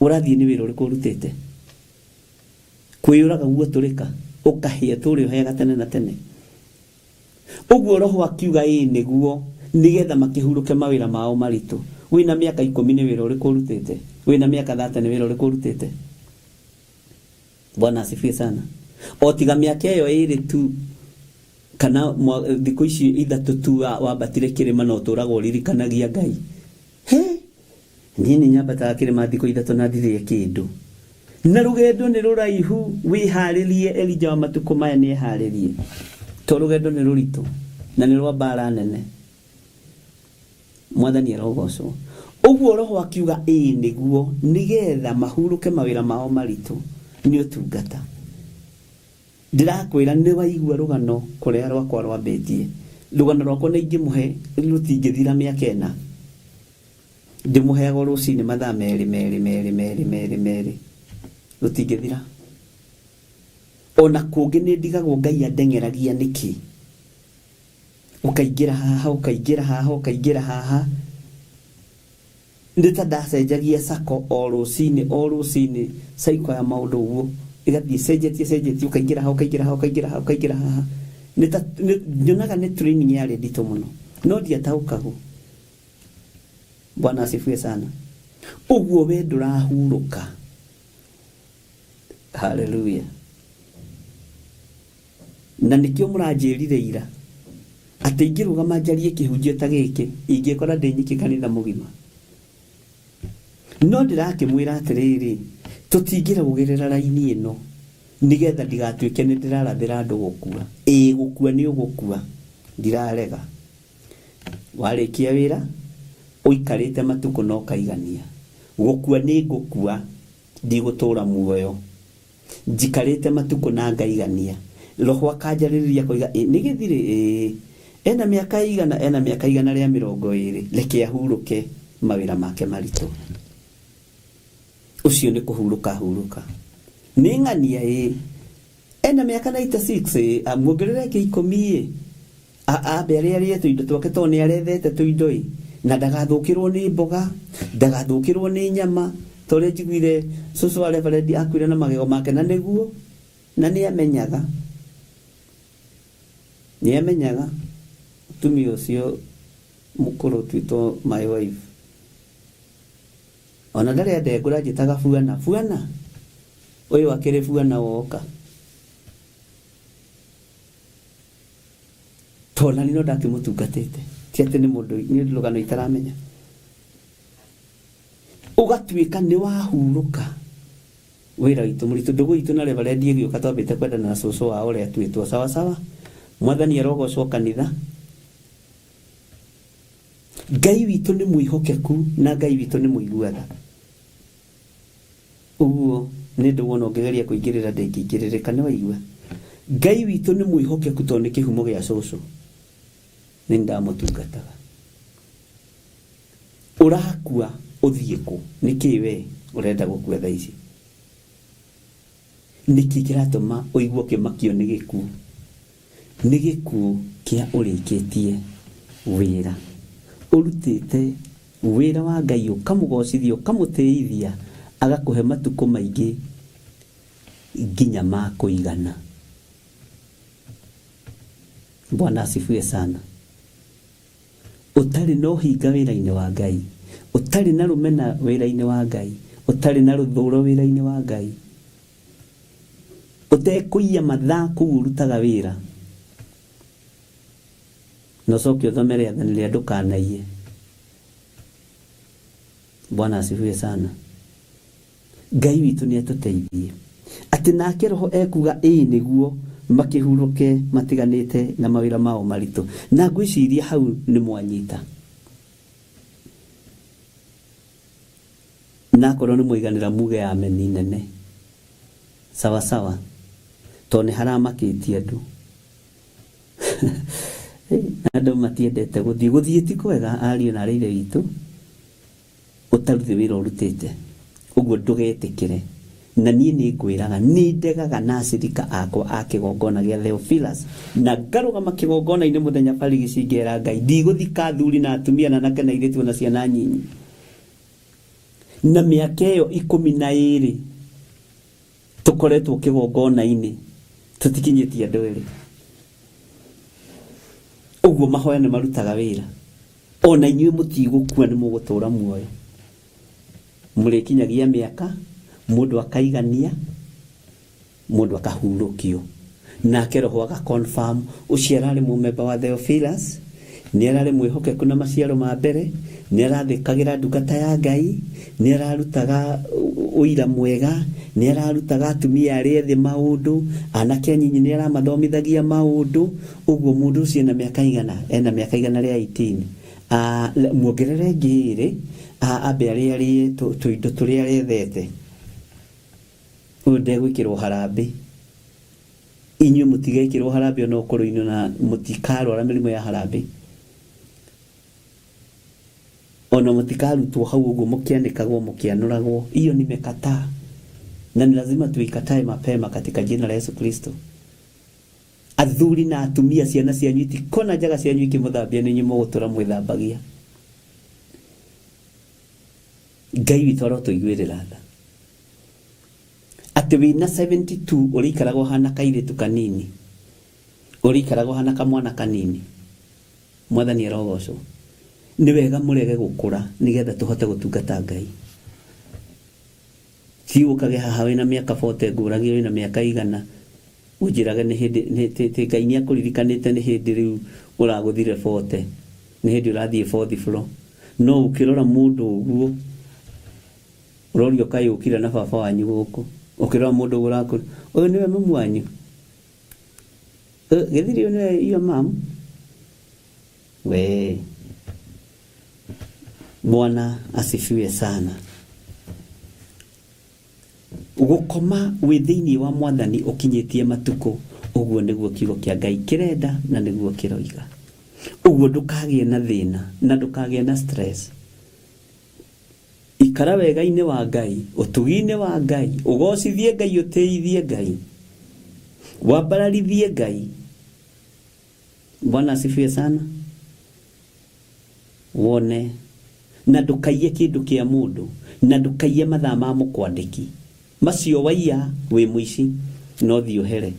Ũrathiĩ nĩ wĩra ũrĩkũ ũrutĩte? Kwĩyũraga guotũrĩka ũkahĩa tũrĩ ũheaga tene na tene. Ũguo Roho akiuga nĩguo nĩgetha makĩhurũke mawĩra mao maritũ. Wĩna mĩaka 10 nĩ wĩra ũrĩkũ ũrutĩte? Wĩna mĩaka 30 nĩ wĩra ũrĩkũ ũrutĩte? Bwana asifiwe sana. O tiga mĩaka ĩyo ĩrĩ tu kana thikũ ici 3 tu wambatire kĩrĩma no tũraga ũririkanagia Ngai. Niĩ nĩ nyambataga kĩrĩma thikũ 3 na ndirĩ kĩndũ. Na rũgendo nĩ rũraihu, wĩharĩrie. Elija wa matukũ maya nĩ eharĩrie, to rũgendo nĩ rũritũ na nĩ rwa mbara nene. Mwathani arogocwo. Ũguo Roho akiuga nĩguo nĩgetha mahurũke mawĩra mao maritũ nĩ ũtungata. Ndĩrakwĩra nĩ waigua rũgano kũrĩa rwakwa rwambĩtie. Rũgano rwakwa nĩ ingĩmũhe rũtingĩthira mĩaka ĩna. Ndĩmũheaga rũcinĩ mathaa merĩ rũtingĩthira. Ona kũngĩ nĩ ndigagwo Ngai andeng'eragia nĩkĩ. Ũkaingĩra haha, ũkaingĩra haha, ũkaingĩra haha. Nĩ ta ndacenjagia sako o rũcinĩ saiko ya maũndũ ũguo. Igathiĩ cenjetie ũkaingĩra haha, ũkaingĩra haha, ũkaingĩra haha, ũkaingĩra haha. Nyonaga nĩ training yarĩ nditũ mũno, no ndiataũkagwo. Bwana asifiwe sana. Ũguo we ndũrahurũka. Hallelujah. Na nĩkĩo mũranjĩrire ira atĩ ingĩrũgama njarie kĩhunjio ta gĩkĩ ingĩkora ndĩnyiki kanitha mũgima. No ndĩrakĩmwĩra atĩrĩrĩ, tũtingĩrũgĩrĩra raini ĩno nĩgetha ndigatuĩke nĩ ndĩrarathĩra andũ gũkua. Gũkua nĩ ũgũkua, ndirarega. Warĩkia wĩra ũikarĩte matukũ no kaigania. Gũkua nĩ ngũkua, ndigũtũra muoyo. Njikarĩte matukũ na ngaigania. Roho akanjarĩrĩria koiga nĩ gĩthirĩ ena mĩaka igana rĩa 20, reke ahurũke mawĩra make maritũ. Ucio nĩ kũhurũka hurũka. Nĩ ng'ania ena mĩaka 96 amuongerere 10 mbere arĩa tũindo twake to nĩ arethete tũindo na ndagathũkĩrwo nĩ mboga, ndagathũkĩrwo nĩ nyama. Tore njiguire Susu wa Reverend akwire na magego make na nĩguo na nĩ amenyaga tumia ũcio mũkũrũ twitwo my wife. Ona ndarĩ ndengũra njĩtaga Fuana ũyũ akĩrĩ Fuana woka. Tona nĩ no ndakĩmũtungatĩte, ti atĩ nĩ mũndũ nĩ rũgano itaramenya. Ũgatuĩka nĩ wahurũka wĩra witũ mũritũ. Ndũgũ itũ na Reverend gĩũka twambĩte kwendana na cũcũ wa ũrĩa twĩtwo sawa. Mwathani arogocwo kanitha. Ngai witũ nĩ mwĩhokeku na Ngai witũ nĩ mũiguaga. Ũguo nĩ ndĩwona ũngĩgeria kũingĩrĩra ndĩngĩingĩrĩrĩka, nĩ waigua. Ngai witũ nĩ mwĩhokeku tondũ nĩ kĩhumo gĩa cũcũ. Nĩ ndamũtungataga. Ũrakua ũthiĩ kũ? Nĩkĩ we ũrenda gũkua thaa ici? Nĩkĩ kĩratũma ũigua kĩmakio nĩ gĩkuũ? Nĩ gĩkuũ kĩa ũrĩkĩtie wĩra. Ũrutĩte wira wa Ngai ukamugocithia ukamutithia agakuhe matuko maingi nginya ma kuigana. Bwana asifiwe sana. Utari no hinga wira-ini wa Ngai, utari na rumena wira-ini wa Ngai, utari na ruthuro wira-ini wa Ngai, utekuia mathaa kuu urutaga wira, no coke uthomere athani ria ndukanaie. Bwana asifiwe sana. Ngai witu ni atuteithie ati nake roho ekuga niguo makihuruke matiganite na mawira mao maritu. Na ngwiciria hau ni mwanyita, na korwo ni muiganira muge ameni nene sawa sawa, to ni haramakitie andu andu matiendete guthii ti kwega. Ario na reire witu utaruthi wira urutite uguo ndugetikire. Na nie ni ngwiraga ni ndegaga na acirika akwa akigongona gia Theophilus na ngarugama kigongona-ini muthenya barigisi ngera Ngai ndiguthika thuri na atumia na nake na iritu na ciana nyinyi. Na miaka iyo 12 tukoretwo kigongona-ini tutikinyitie andu eri. Uguo mahoya ni marutaga wira. Ona inyuĩ mutigukua ni mugutura muoyo, murikinyagia miaka mundu akaigania, mundu akahurukio. Nake roho aga confirm ucio arari mumemba wa Theophilus ni arari mwihokeku na maciaro ma mbere, ni arathikagira ndungata ya Ngai, ni ararutaga uira mwega, ni ararutaga atumia aria thi maundu, anake nyinyi ni aramathomithagia maundu. Uguo mundu ucio na miaka igana, ena miaka igana ria 18. Muongerere ngiri ambe ari tuindo turia arethete unde gwikirwo harambe. Inyuĩ mutigekirwo harambe ona ukuru-ini na mutikarwara mirimu ya harambe, ona mutikarutwo hau uguo mukiandikagwo mukianuragwo. Iyo nimekataa na ni lazima tuikatae mapema katika jina la Yesu Kristo. Athuri na atumia, ciana cianyu itikona njaga cianyu ikimuthambia ninyi mugutura mwithambagia. Ngai witu arotuiguirira tha ati wina 72 urikaragwo hana kairitu kanini, urikaragwo hana kamwana kanini. Mwathani arogocwo. Ni wega murege gukura nigetha tuhote gutungata Ngai. Ti ukage haha wina miaka 40 nguragi wina miaka igana ujirage ni hindi Ngai ni akuririkanite ni hindi riu uraguthire 40, ni hindi urathie 4th floor. No ukirora mundu uguo urorio kai ukira na baba wanyu guku, ukirora mundu uraku uyu niwe mamu wanyu, githiri ni iyo mam we. Bwana asifiwe sana. Gukoma wi thiini wa Mwathani ukinyitie matuko, uguo niguo kiugo kia Ngai kirenda na niguo kiroiga. Uguo ndukagie na thina na ndukagie na stress. Ikara wega-ini wa Ngai, utugi-ini wa Ngai, ugocithie Ngai, uteithie Ngai, wambararithie Ngai. Bwana asifiwe sana. Wone na ndukaiye kindu kia mundu, na ndukaiye mathaa ma mukwandiki macio waiya wi muici no thiohere.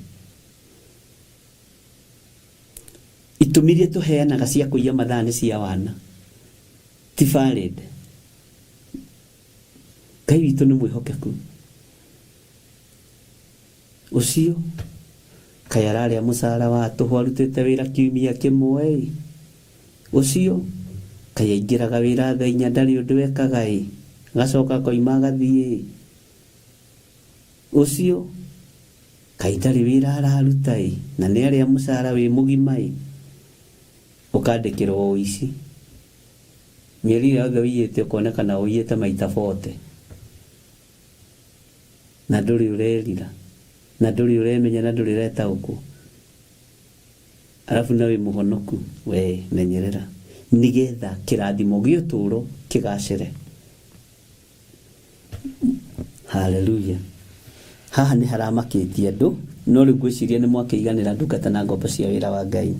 Itumirie tuheanaga cia kuiya mathaa ni cia wana ti valid. Ngai witu ni mwihokeku ucio kayararia musara wa tuhu arutite wira kiumia kimwe ucio kayaingiraga wira thaa 4 ndari undu wekaga gacoka koima gathie ucio kaitari wira araruta na ni aria musara wi mugima ukandikirwo ici mieri yothe wiyete kuonekana uyete maita 40 na nduri urerira na nduri uremenya na nduri reta uku arafu nawe muhonoku we menyerera nigetha kirathimo giuturo kigacire. Hallelujah. Haha ni haramakitie andu no ri gwiciria ni mwakiiganira ndungata na ngombo cia wira wa Ngai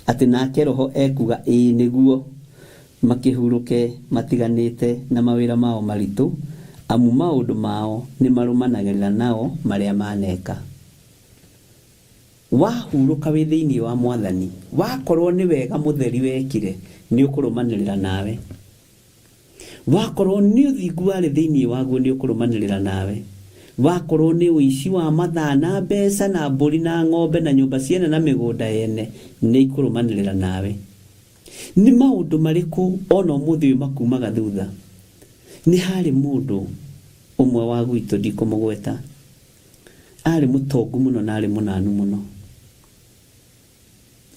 ati nake roho ekuga niguo makihuruke matiganite na mawira mao maritu amu maundu mao ni marumanagirira nao maria maneka. Wahuruka wi thiini wa Mwathani, wakorwo ni wega mutheri wekire ni ukurumanirira nawe. Wakorwo ni uthingu wari thiini waguo ni ukurumanirira nawe. Wakorwo ni uici wa mathaa na mbeca na mburi na ng'ombe na nyumba ciene na migunda yene ni ikurumanirira nawe. Ni maundu mariku ona umuthi makumaga thutha. Ni hari mundu umwe wa gwitu ndikumugweta, ari mutongu muno na ari munanu muno,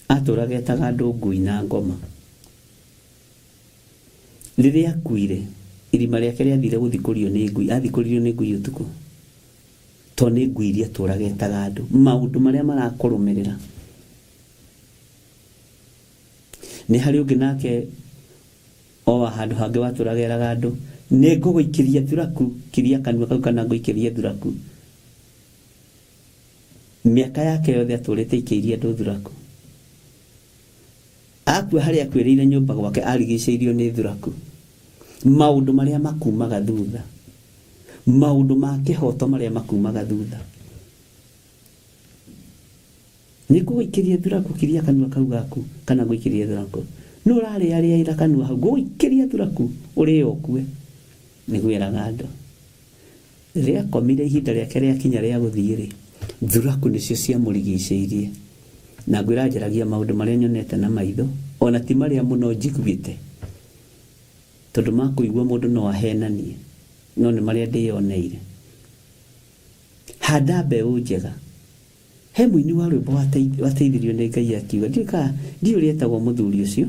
aturagetaga andu ngui na ngoma. Riria akuire irima riake riathire guthikurio ni ngui, athikuririo ni ngui utuku, to ni ngui iria turagetaga andu. Maundu maria marakurumirira ni hari ungi nake o handu hangi waturageraga andu, ni nguguikiria thuraku kiria kanua kau kana nguikiria thuraku. Miaka yake yothe aturite ikiria andu thuraku. Akua hari akwirire nyumba gwake arigiceirio ni thuraku. Maundu maria makumaga thutha, maundu ma kihoto maria makumaga thutha, ni nguikiria thuraku kiria kanua kau gaku kana nguikiria thuraku. No rari aria ira kanua hau nguikiria thuraku uri okue. Niguiraga andu ria komire ihinda riake riakinya ria guthiri, thuraku nicio cia murigiceirie. Na ngwira njaragia maundu maria nyonete na maitho, ona ti maria muno njiguite, tondu makuigua mundu no ahenanie, no ni maria ndioneire. Handa mbeu njega. He muini wa rwimbo wateithirio ni Ngai akiuga, ndiuri etagwo muthuri ucio,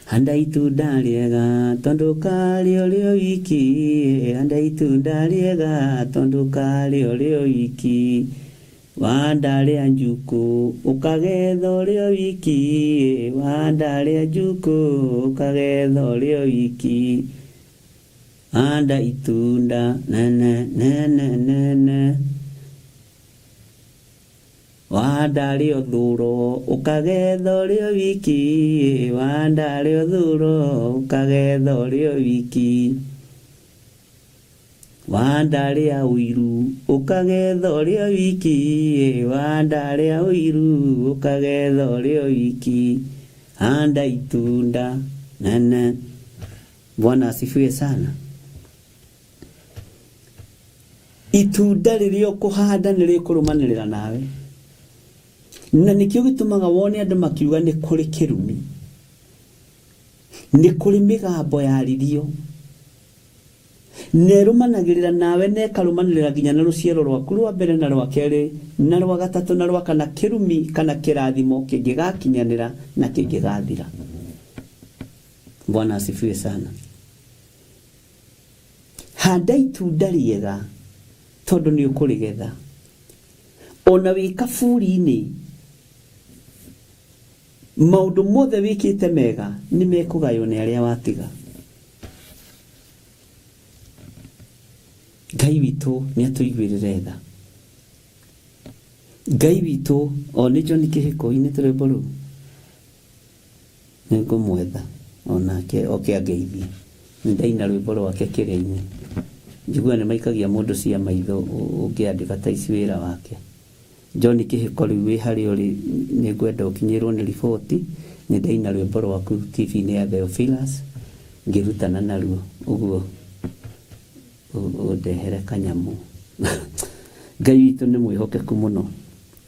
handa itunda riega tondu kario rio wiki, handa itunda riega tondu kario rio wiki, wanda ria njuku ukagetha rio wiki, wanda ria njuku ukagetha rio wiki, handa itunda nene wanda rio thuro ukagetha rio wiki, wanda rio thuro ukagetha rio wiki, wanda ria uiru ukagetha rio wiki, wanda ria uiru ukagetha rio wiki, handa itunda nene. Bwana asifiwe sana. Itunda ririo kuhanda nirikurumanirira nawe, na nikio gitumaga wone andu makiuga ni kuri kirumi, ni kuri migambo ya ririo, nerumanagirira nawe nekarumanirira nginya na ruciaro rwaku rwa mbere na rwa keri na rwa gatatu na rwa kana, kirumi kana kirathimo kingigakinyanira na kingigathira. Bwana asifiwe sana. Handa itunda riega tondu ni ukurigetha. Ona wi kaburi-ini maundu mothe wikite mega ni mekugayo ni aria watiga. Ngai witu ni atuiguirire tha. Ngai witu oni John kihiko-ini turembo ru ni ngumwetha onake oke angeithie. Ndaina rwimbo rwake kiria-ini, njigua ni maikagia mundu cia maitho ungiandika ta ici wira wake. John kihiko riu wi hari uri ni ngwenda ukinyirwo ni riboti, ni ndaina rwimbo rwaku TV-ini ya Theophilus ngirutana naruo uguo udehere kanyamu. Ngai witu ni mwihokeku muno.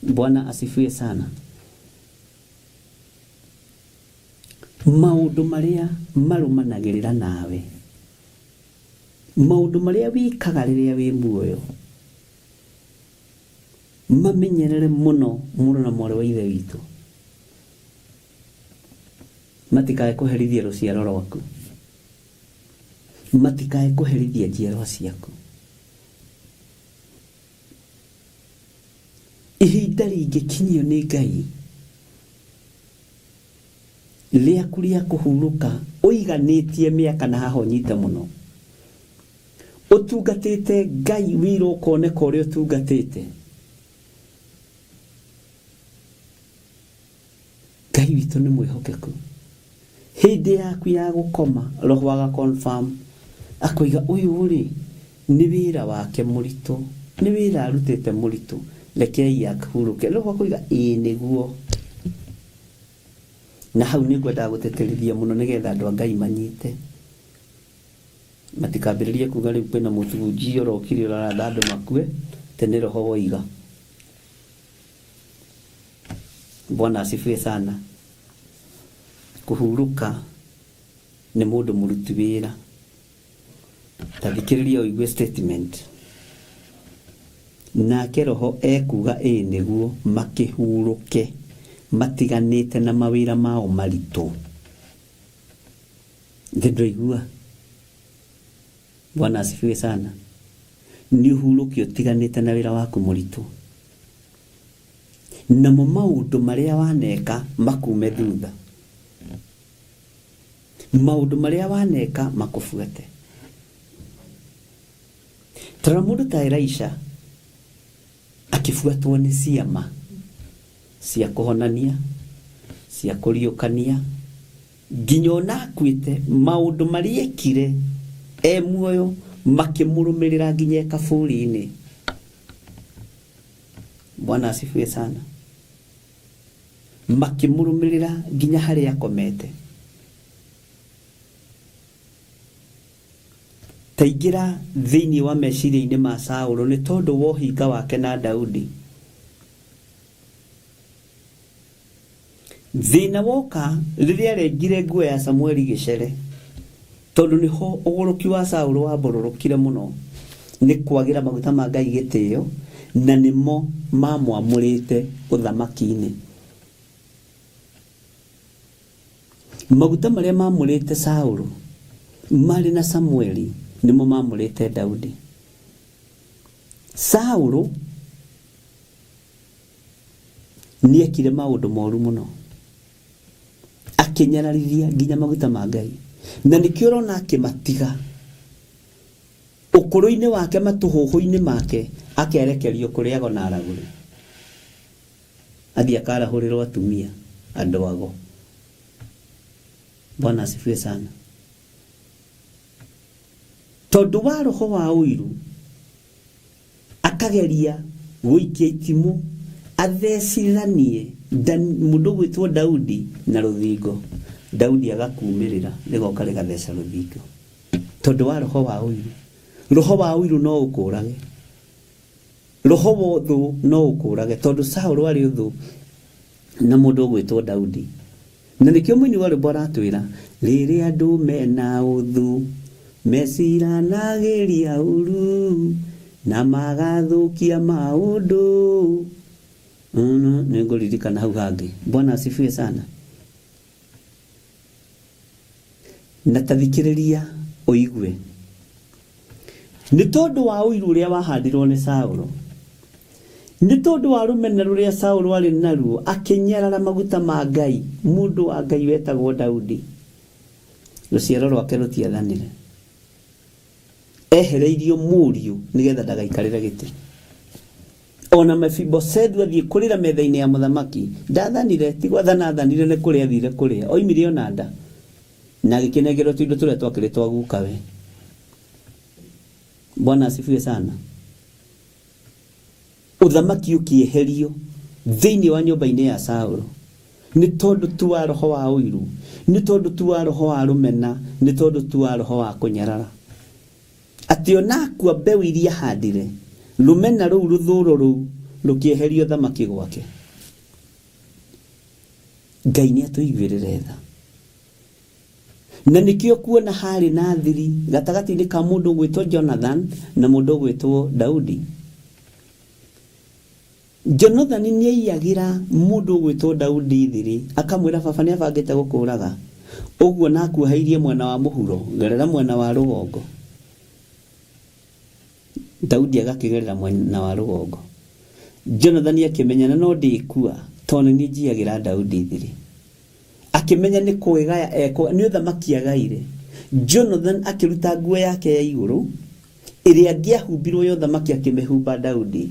Bwana asifiwe sana. Maundu maria marumanagirira nawe, maundu maria wikaga riria wi muoyo, mamenyerere muno muno na mwari wa ithe witu, matikae kuherithia ruciaro rwaku, matikae kuherithia njiarwa ciaku. Ihinda ringikinyio ni Ngai riaku ria kuhuruka, uiganitie miaka na haho nyite muno, utungatite Ngai wira ukoneka uria utungatite. Ngai witu ni mwihokeku. hindi yaku ya gukoma roho wa confirm akoiga uyu uri ni wira wake muritu ni wira arutete muritu rekei akuruke roho akoiga niguo na hau ni gwenda guteterithia muno nigetha andu a Ngai manyite matikambiririe kuga riu kwina mutunji orokiri ora andu makue tene roho woiga. Bwana asifiwe sana. Kuhuruka ni mundu muruti wira. Tathikiriria uigue statement nake roho ekuga niguo makihuruke matiganite na mawira mao maritu. Ndoigua. Bwana asifiwe sana. Ni uhuruke utiganite na wira waku muritu. Na maundu maria waneka makume thutha. Maundu maria waneka makufuate. Tara mundu ta Elisha akifuatwo ni ciama cia kuhonania cia kuriukania nginya ona akuite maundu maria ekire muoyo makimurumirira nginya kaburi-ini. Bwana asifiwe sana. Makimurumirira nginya haria akomete. Taigira thiini wa meciria-ini ma Saũlũ ni tondu wa ũhinga wake na Daudi. Thina woka riria rengire nguo ya Samueli gicere tondu niho ũgũrũki wa Saũlũ wambororokire muno ni kwagira maguta ma Ngai gitio na nimo mamwamurite uthamaki-ini. Maguta maria mamurite Saũlũ mari na Samueli nimo mamurite Daudi. Saũlũ niekire maundu moru muno akinyararithia nginya maguta ma Ngai na nikio rona akimatiga ukuru-ini wake matuhuhu-ini make akerekerio kuriago na araguri athia karahurirwo atumia andu ago. Bwana asifiwe sana. Tondu wa roho wa uiru akageria guikia itimu atheciranie mundu gwitwo Daudi na ruthingo. Daudi agakumirira nigoka rigatheca ruthingo tondu wa roho wa uiru. Roho wa uiru no ukurage. Roho wa uthu no ukurage tondu Saũlũ ari uthu na mundu gwitwo Daudi. Na nikio mwini wa rwimbo aratwira riria andu mena uthu mesiranagiria uru na magathukia maundu. Ninguririkana hau hangi. Bwana asifiwe sana. Na tathikiriria uigue ni tondu wa uiru uria wahandirwo ni Saũlũ, ni tondu wa rumena ruria Saũlũ ari naruo akinyarara maguta ma Ngai mundu wa Ngai wetagwo Daudi. Ruciaro rwake rutiathanire ehereirio muriu nigetha ndagaikarire giti. Ona Mephibosethu athie kurira metha-ini ya muthamaki ndathanire ti gwathana athanire ni kuria athire kuria oimire ona nda na gikinegerwo tuindo turia twakiritwo gukawe. Bwana asifiwe sana. Uthamaki ukieherio thiini wa nyumba-ini ya Saũlũ ni tondu tu wa roho wa uiru, ni tondu tu wa roho wa rumena, ni tondu tu wa roho wa kunyarara. Ati ona akua mbeu iria handire rumena ruu ruthuro ruu rukieherio thamaki gwake. Ngai ni atuiguirire tha. Na nikio kuona hari na thiri gatagati-ini ka mundu gwitwo Jonathan na mundu gwitwo Daudi. Jonathan ni aiyagira mundu gwitwo Daudi thiri akamwira baba ni abangite gukuraga uguo na akuhairie mwena wa muhuro gerera mwena wa rugongo. Daudi agakigerera mwena wa rugongo. Jonathan akimenyana no ndikua tondu ni njiagira Daudi thiri akimenya ni kuigaya eko ni uthamaki agaire. Jonathan akiruta nguo yake ya iguru iria ngiahumbirwo yo thamaki akimehumba Daudi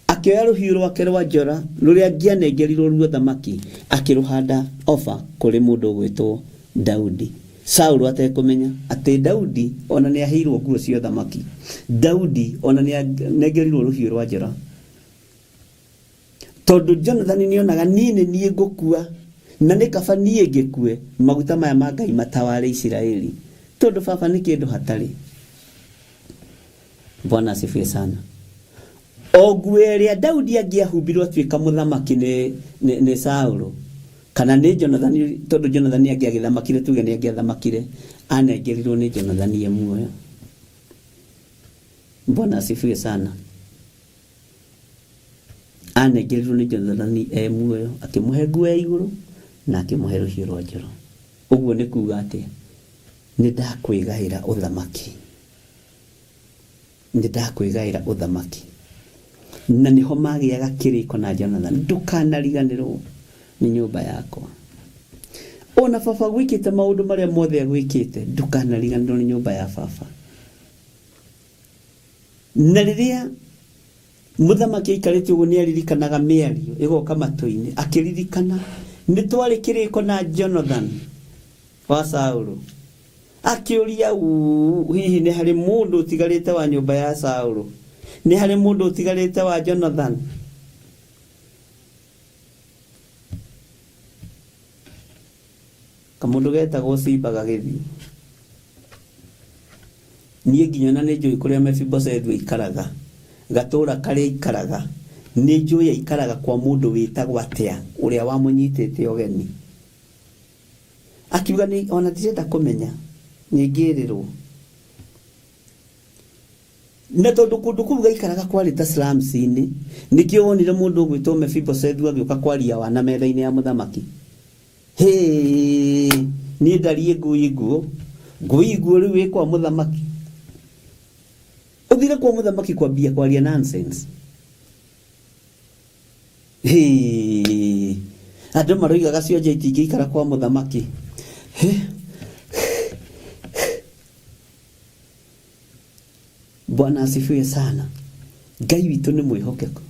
akioya ruhiu rwake rwa njora ruria ngianengerirwo ruo thamaki akiruhanda ofa kuri mundu gwitwo Daudi. Saulu atekumenya ati Daudi ona ni ahirwo nguo cia thamaki. Daudi ona ni negerirwo ruhiũ rwa njora. Tondu Jonathan nionaga nini nie ngukua na ni kaba nie ngikue maguta maya ma Ngai matawale Isiraeli. Tondu baba ni kindu hatari. Bwana asifiwe sana. Ogweria Daudi angiahumbirwo atuika muthamaki ni Saulu kana ni Jonathan, tondu Jonathan angiagithamakire tuge ni angiathamakire anengerirwo ni Jonathan ye muoyo. Bwana asifiwe sana. Anengerirwo ni Jonathan muoyo akimuhe nguo ya iguru na akimuhe ruhiũ rwa njora. Uguo ni kuuga ati ni ndakwigaira uthamaki, ni ndakwigaira uthamaki. Na niho magiaga kiriko na Jonathan, ndukanariganirwo ni nyumba yakwa. Ona baba gwikite maundu maria mothe gwikite, ndukanariganirwo ni nyumba ya baba. Na riria muthamaki aikarite uguo ni aririkanaga miario igoka matu-ini, akiririkana ni twari kiriko na Jonathan wa Saulu. Akiuria hihi ni hari mundu utigarite wa nyumba ya Saulu, ni hari mundu utigarite wa Jonathan. Kamundu getagwo Siba gagithi nie nginyona ni njui kuria Mephibosheth ikaraga, gatura karia ikaraga ni njui ikaraga kwa mundu witagwo atia uria wamunyitite ogeni. Akiuga ni ona ndĩrenda kũmenya ni ngirirwo na tondu kundu kuu gaikaraga kwari ta slums-ini, nikio wonire mundu gwitwo Mephibosheth agĩuka kwaria wana metha-ini ya muthamaki. Ni ndarie ngui nguo riu wikwa muthamaki. Uthire kwa muthamaki kwambia kwaria nonsense. Andu maroigaga cionje itingĩikara kwa muthamaki. Bwana asifiwe sana. Ngai witu ni mwihokeko,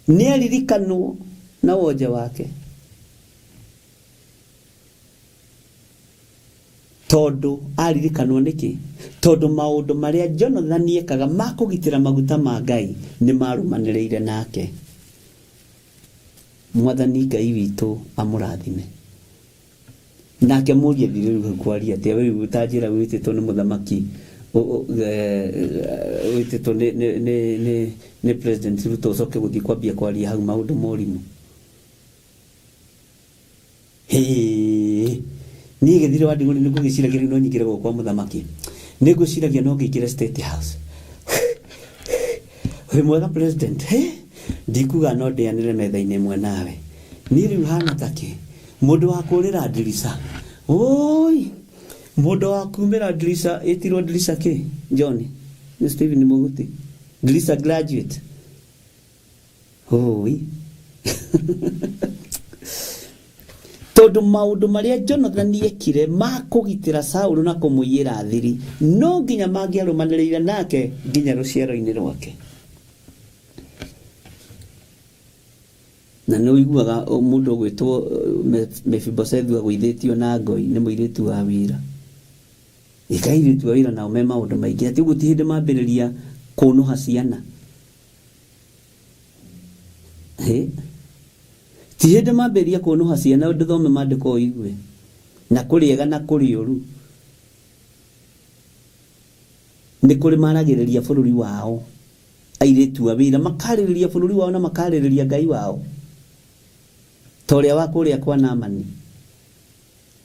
ni alirikanwo na woja wake. Tondu alirikanwo niki? Tondu maundu maria Jonathan ekaga makugitira maguta ma Ngai ni marumaniriire nake. Mwathani Ngai witu amurathime. Nake murie thiru kwaria ati we utanjira wititwo ni muthamaki wititwo ni President Ruto ucoke guthii kwambia kwaria hau maundu morimu. Ni githire wa ndiguri niguo giciragia no nyingire kwa muthamaki, niguo ciragia no ngikire State House. We mwega President, ndikuga no ndianire metha-ini mwe nawe. Ni riu hana take mundu wa kurira ndirisa. Oi, mundu wa kumira ndirisa itirwo ndirisa ki John ni Stephen Muguti, ndirisa graduate. Oi. Tondu maundu maria Jonathan yekire makugitira Saulu na kumuyira thiri no nginya mangiarumaniriire nake nginya ruciaro-ini rwake. Na no iguaga mundu gwitwo Mephibosheth agwithitio na ngoi ni muiritu wa wira. Ikairitu wa wira na me maundu maingi ati gutihinde mambiriria kunuha ciana. Tihinde mambiria kunuha ciana undu thome mandiko igwe na kuriega na kuri uru. Ni kuri maragiriria bururi wao, airitu wa wira makaririria bururi wao na makaririria Ngai wao. Toria wa kuria kwa Naamani.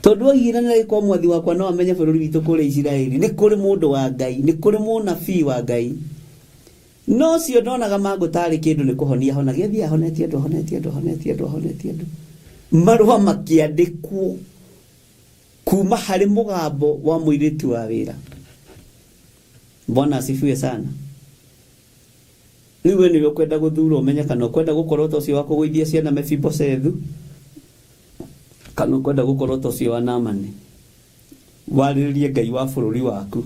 Tondu agira na kwa mwathi wakwa no amenye bururi witu kuri Isiraeli ni kuri mundu wa Ngai, ni kuri munabii wa Ngai. No cio ndonaga magutari kindu ni kuhonia honagia thia honetie andu marua makiandikwo kuma hari mugambo wa muiritu wa wira. Bwana asifiwe sana. Riwe ni kwenda guthura umenye kana kwenda gukorwo tocio wa kugwithia ciana Mephibosheth kana kwenda gukorwo tocio wa Naamani. Wariririe Ngai wa bururi waku,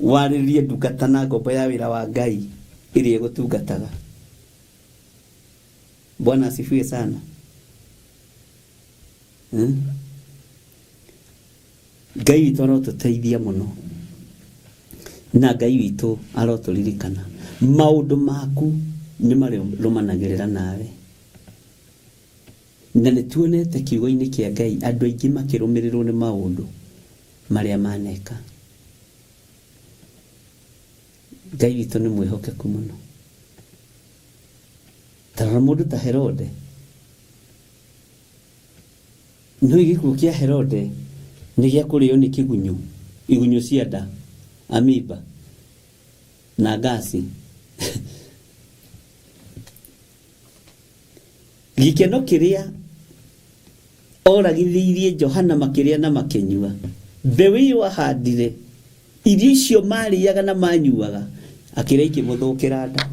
wariririe ndungata na ngombo ya wira wa Ngai iria gutungataga. Bwana asifiwe sana. Ngai witũ arotũteithia mũno, na Ngai witũ arotũririkana. Maũndũ maku nĩ marũmanagĩrĩra nawe, na nĩ tuonete kiugo-inĩ kĩa Ngai andũ aingĩ makĩrũmĩrĩrwo nĩ maũndũ marĩa maneka. Ngai witũ nĩ mwĩhokeku mũno. Tarora mũndũ ta Herode. No gĩkuũ kĩa Herode nĩ gĩa kũrĩo nĩ kĩgunyũ, igunyũ cia nda, amiba na gasi. Gĩkeno kĩrĩa oragithirie Johana makĩrĩa na makĩnyua, mbeũ iyo ahandire, irio icio marĩaga na manyuaga, akĩrĩa ikĩmũthũkĩra nda.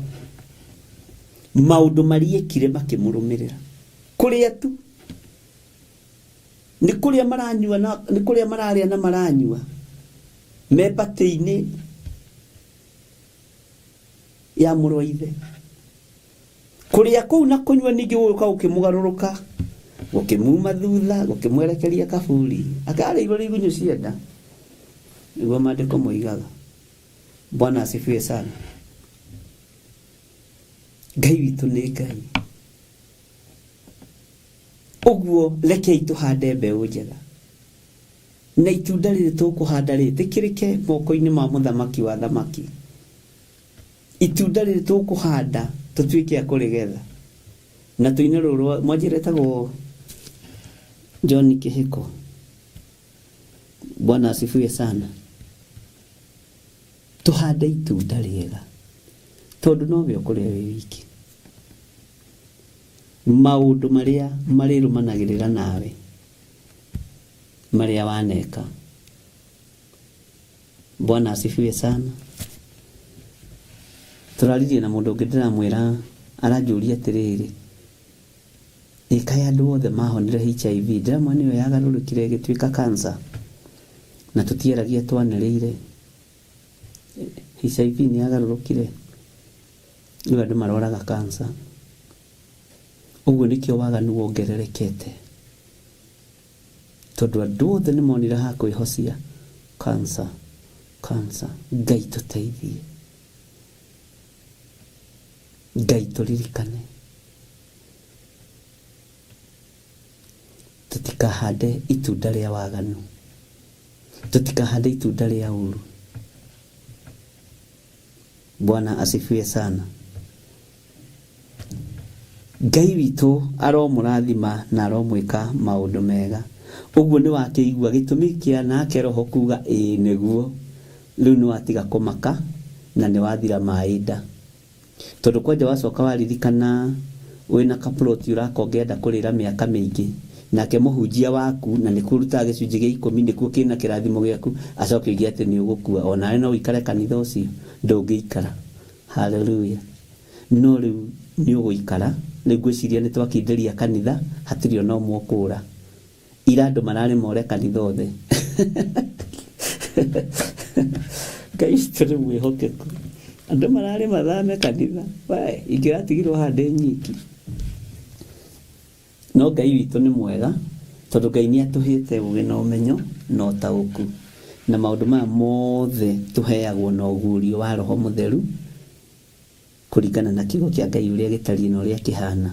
Maũndũ mariekire makĩmũrũmĩrĩra kũrĩa tu, nĩ kũrĩa maranyua na nĩ kũrĩa mararĩa na maranyua mepatĩ-inĩ ya mũrũ wa ithe. Kũrĩa kũu na kũnyua ningĩ gũka gũkĩmũgarũrũka, gũkĩmuma thutha, gũkĩmwerekeria kaburi, akarĩirwo nĩ igunyũ cia nda. Nĩguo maandĩko moigaga. Bwana asifiwe sana. Ngai witũ nĩ Ngai. Ũguo rekei tũhande mbeũ njega, na itunda rĩrĩ tũkũhanda rĩtĩkĩrĩke moko-inĩ ma mũthamaki wa thamaki. Itunda rĩrĩ tũkũhanda tũtuĩke a kũrĩgetha, na tũine rũrũ mwanjĩra etagwo John Kĩhĩko. Bwana asifiwe sana. Tũhande itunda rĩega, tondũ no we ũkũrĩa wĩ wiki. Maũndũ marĩa marĩrũmanagĩrĩra nawe, marĩa waneka. Bwana asifiwe sana. Tũraririe na mũndũ ũngĩ ndĩramwĩra, aranjũria atĩrĩrĩ, kaĩ andũ othe mahonire HIV, ndĩramwĩra nĩyo yagarũrũkire ĩgĩtuĩka cancer, na tũtieragia twanĩrĩire. HIV nĩ yagarũrũkire, rĩu andũ maroraga cancer. Ũguo nĩkĩo waganu wongererekete, tondũ andũ othe nĩ monire ha kwĩhocia cancer. Ngai tũteithie, Ngai tũririkane, tũtikahande itunda rĩa waganu, tũtikahande itunda rĩa ũru. Bwana asifiwe sana. Ngai witũ aromũrathima na aromwĩka maũndũ mega. Ũguo nĩ wakĩigua gĩtũmi kĩa nake Roho kuga ĩĩ nĩguo, rĩu nĩ watiga kũmaka na nĩ wathira maĩ nda. Tondũ kwanja wacoka waririkana wĩna kaploti ũrako ngenda kũrĩra mĩaka mĩingĩ, nake mũhunjia waku na nĩ kũruta gĩcunjĩ gĩa 10 nĩkuo kĩna kĩrathimo gĩaku, acoke oige atĩ nĩ ũgũkua. Onawe no ũikare kanitha ũcio, ndũngĩikara. Haleluya. No rĩu nĩ ũgũikara. Nĩ ngwĩciria nĩ twakindĩria kanitha, hatirĩ ona ũmwe ũkũra. Ira andũ mararĩ more kanitha othe. Ngai tũrĩ mwĩhokeku. Andũ mararĩ mathame kanitha. Wae, ingĩratigirwo hande nyiki. No Ngai witũ nĩ mwega, tondũ Ngai nĩ atũhĩte ũgĩ na ũmenyo na ũtaũku. Na maũndũ maya mothe tũheagwo na ũguũrio wa Roho Mũtheru, kũringana na kiugo kĩa Ngai ũrĩa gĩtariĩ na ũrĩa kĩhana.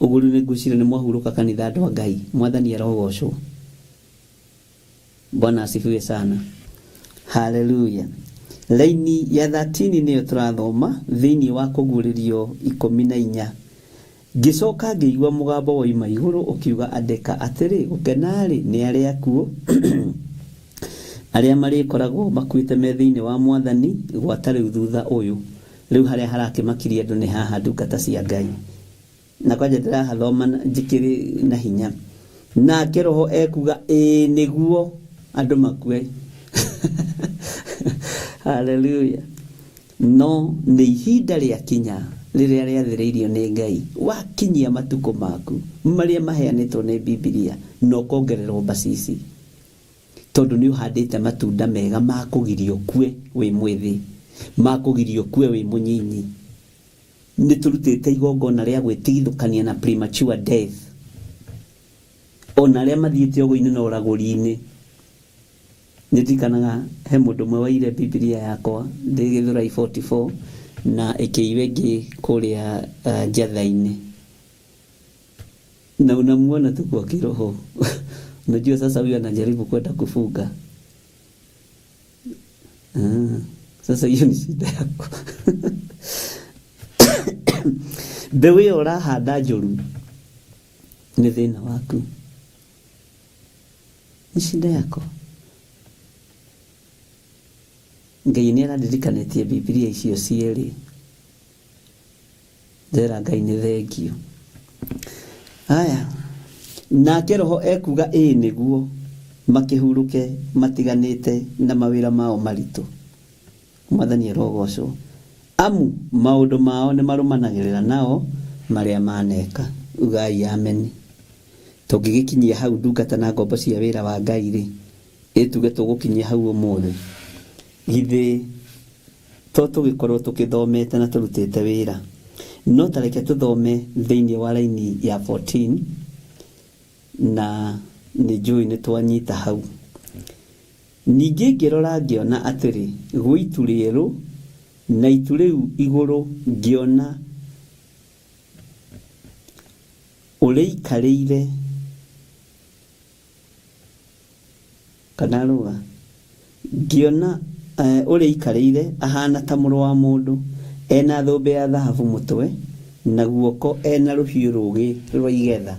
Ũguo nĩ ngwĩciria nĩ mwahurũka kanitha andũ a Ngai. Mwathani arogocwo. Bwana asifiwe sana. Haleluya. Laini ya 13 nĩyo tũrathoma thĩinĩ wa Kũguũrĩrio 14. Ngĩcoka ngĩigua mũgambo woima igũrũ ũkiuga andĩka atĩrĩ, gũkenarĩ nĩ arĩa akuũ arĩa marĩkoragwo makuĩte me thĩinĩ wa Mwathani gwata rĩu thutha ũyũ. Rĩu harĩa harakĩmakirie andũ nĩ haha ndungata cia Ngai. Na kwanja ndĩrahathoma njĩkĩrĩ na hinya. Nake Roho ekuga ĩĩ nĩguo andũ makue. Haleluya. No nĩ ihinda rĩa kinya rĩrĩa rĩathĩrĩirio nĩ Ngai. Wakinyia matukũ maku marĩa maheanĩtwo nĩ Biblia, no kongererwo mbacisi, tondũ nĩ ũhandĩte matunda mega ma kũgirio kue wĩ mwĩthĩ, ma kũgirio kue wĩ mũnyinyi. Nĩ tũrutĩte igongona rĩa gwĩtigithũkania na premature death. Ona arĩa mathiĩte ũgũ-inĩ na ũragũri-inĩ, Nĩndirikanaga he mũndũ ũmwe waire Biblia yakwa ndĩ Gĩthũrai 44 na ĩkĩiwe ĩngĩ kũrĩa njatha-inĩ, na unamuona tu kwa kiroho. Unajua sasa huyu anajaribu kwenda kufunga. Sasa hiyo ni shida yako. Mbeu ĩyo ũrahanda njũru nĩ thĩna waku, ni shida yako. Ngai nĩ arandirikanitie Biblia icio cierĩ. Ndera Ngai nĩ thengio. Haya, nake Roho ekuga nĩguo makĩhurũke matiganĩte na mawĩra mao maritũ. Mwathani arogocwo. Amu maũndũ mao nĩ marũmanagĩrĩra nao marĩa maneka. Ugai ameni. Tũngĩgĩkinyia hau ndungata na ngombo cia wĩra wa Ngai rĩ, tuge tũgũkinyia hau ũmũthĩ. Githĩ to tũgĩkorwo tũkĩthomete na tũrutĩte wĩra. No tareke tũthome thĩinĩ wa raini ya 14 na nĩnjũĩ nĩ twanyita hau. Ningĩ ngĩrora ngĩona atĩrĩ, gwĩ itu rĩerũ na itu rĩu igũrũ ngĩona ũrĩikarĩire kana rũga, ngĩona ũrĩikarĩire ahana ta mũrũ wa mũndũ, ena thũmbĩ ya thahabu mũtwe na guoko ena rũhiũ rũgĩ rwa igetha.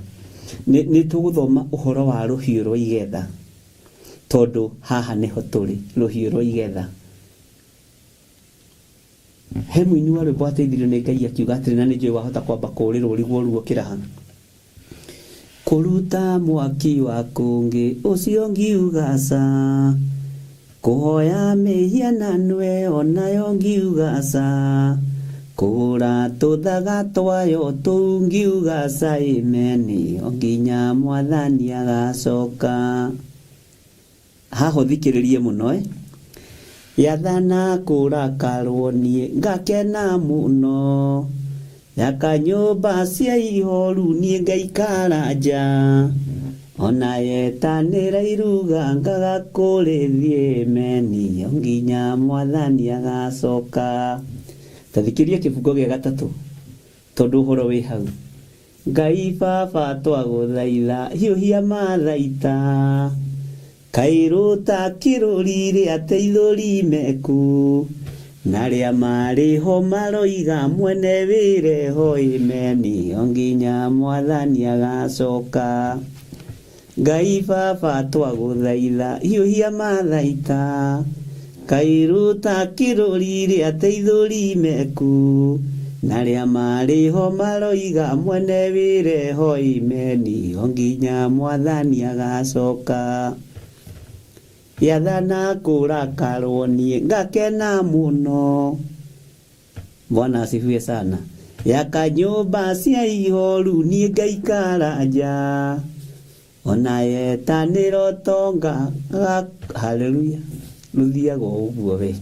Nĩ tũgũthoma ũhoro wa rũhiũ rwa igetha tondũ haha nĩho tũrĩ, rũhiũ rwa igetha. He mũini wa rwĩmbo ateithirio nĩ Ngai akiuga atĩrĩ, na nĩnjũĩ wahota kwamba kũũrĩrwo rĩguo ruo kĩraha. Kũruta mwaki wa kũngĩ ũcio ngiuga ca, kũhoya mĩhianano ĩyo nayo ngiuga ca, kũgũra tũthaga twayo tũu ngiuga ca, ameni, o nginya Mwathani agacoka. Haho thikĩrĩrie mũno yathana kũrakarwo niĩ ngakena mũno, yaka nyũmba cia ihoru niĩ ngaikara nja, ona yetanĩra iruga ngagakũrĩthie, ameni, o nginya Mwathani agacoka. Tathikĩria kĩbungo gĩa gatatũ tondũ ũhoro wĩ hau. Ngai Baba twagũthaitha hiũhia mathaita, kairũta kĩrũri rĩa teithũri meku, na rĩa marĩho maroiga mwene wĩreho, ameni, o nginya Mwathani agacoka. Ngai Baba twagũthaitha hiũhia mathaita, kairũta kĩrũri rĩa teithũri meku, na rĩa marĩho maroiga mwene wĩreho, ameni, o nginya Mwathani agacoka. Yathana kũrakarwo niĩ ngakena mũno. Bwana asifiwe sana. Yaka nyũmba cia ihoru niĩ ngaikara nja, ona yetanĩra tonga. Haleluya. Rũthiaga ũguo we.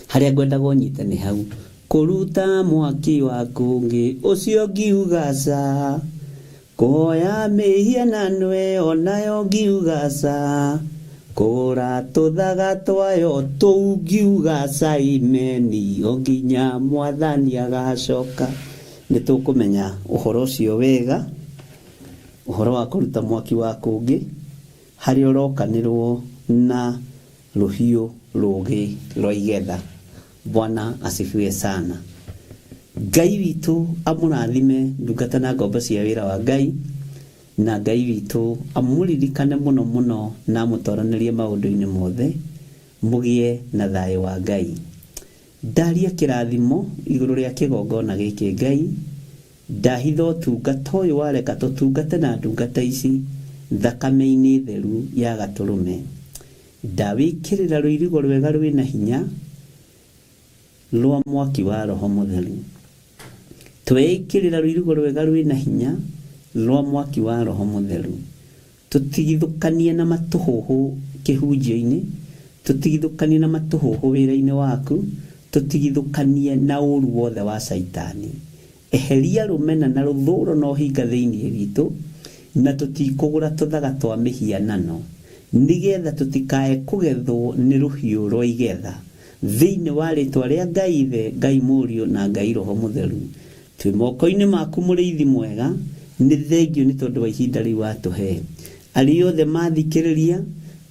Harĩa ngwendaga ũnyite nĩ hau. Kũruta mwaki wa kũngĩ ũcio ngiuga ca, kũhoya mĩhianano ĩyo nayo ngiuga ca, kũgũra tũthaga twayo tũu ngiuga ca, ameni, o nginya Mwathani agacoka. Nĩ tũkũmenya ũhoro ũcio wega, ũhoro wa kũruta mwaki wa kũngĩ harĩa ũrokanĩrwo na rũhiũ rũgĩ rwa igetha. Bwana asifiwe sana. Ngai witũ amũrathime ndungata na ngombo cia wĩra wa Ngai, na Ngai witũ amũririkane mũno mũno na amũtwaranĩrie maũndũ-inĩ mothe, mũgĩe na thayũ wa Ngai. Ndaria kĩrathimo igũrũ rĩa kĩgongona gĩkĩ Ngai, ndahitha ũtungata ũyũ wareka tũtungate na ndungata ici thakame-inĩ theru ya Gatũrũme. Ndawĩkĩrĩra rũirigo rwega rwĩna hinya rwa mwaki wa Roho Mũtheru. Twĩkĩrĩra rũirigo rwega rwĩna hinya rwa mwaki wa Roho Mũtheru. Tũtigithũkanie na matũhũhũ kĩhunjio-inĩ, tũtigithũkanie na matũhũhũ wĩra-inĩ waku, tũtigithũkanie na ũru wothe wa Saitani. Eheria rũmena na rũthũũro na ũhinga thĩinĩ witũ, na tũtikũgũra tũthaga twa mĩhianano. nigetha tutikae kugethwo ni ruhiu rwa igetha thiini wa ritwa ria Ngai Ithe, Ngai Mũriũ na Ngai Roho Mũtheru. Twi moko-ini maku Mũrĩithi mwega, ni thengio ni tondu wa ihinda riu watuhe. Ari othe mathikiriria,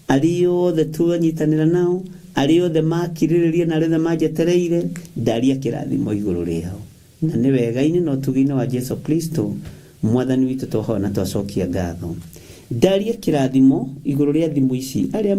ari othe twanyitanira nao, ari othe makiririria na rethe majetereire, ndaria kirathimo iguru riao. Na ni wega-ini no tugi-ini wa Jesu Kristo mwathani witu twahoya na twacokia ngatho. Ndaria kirathimo iguru ria thimu ici aria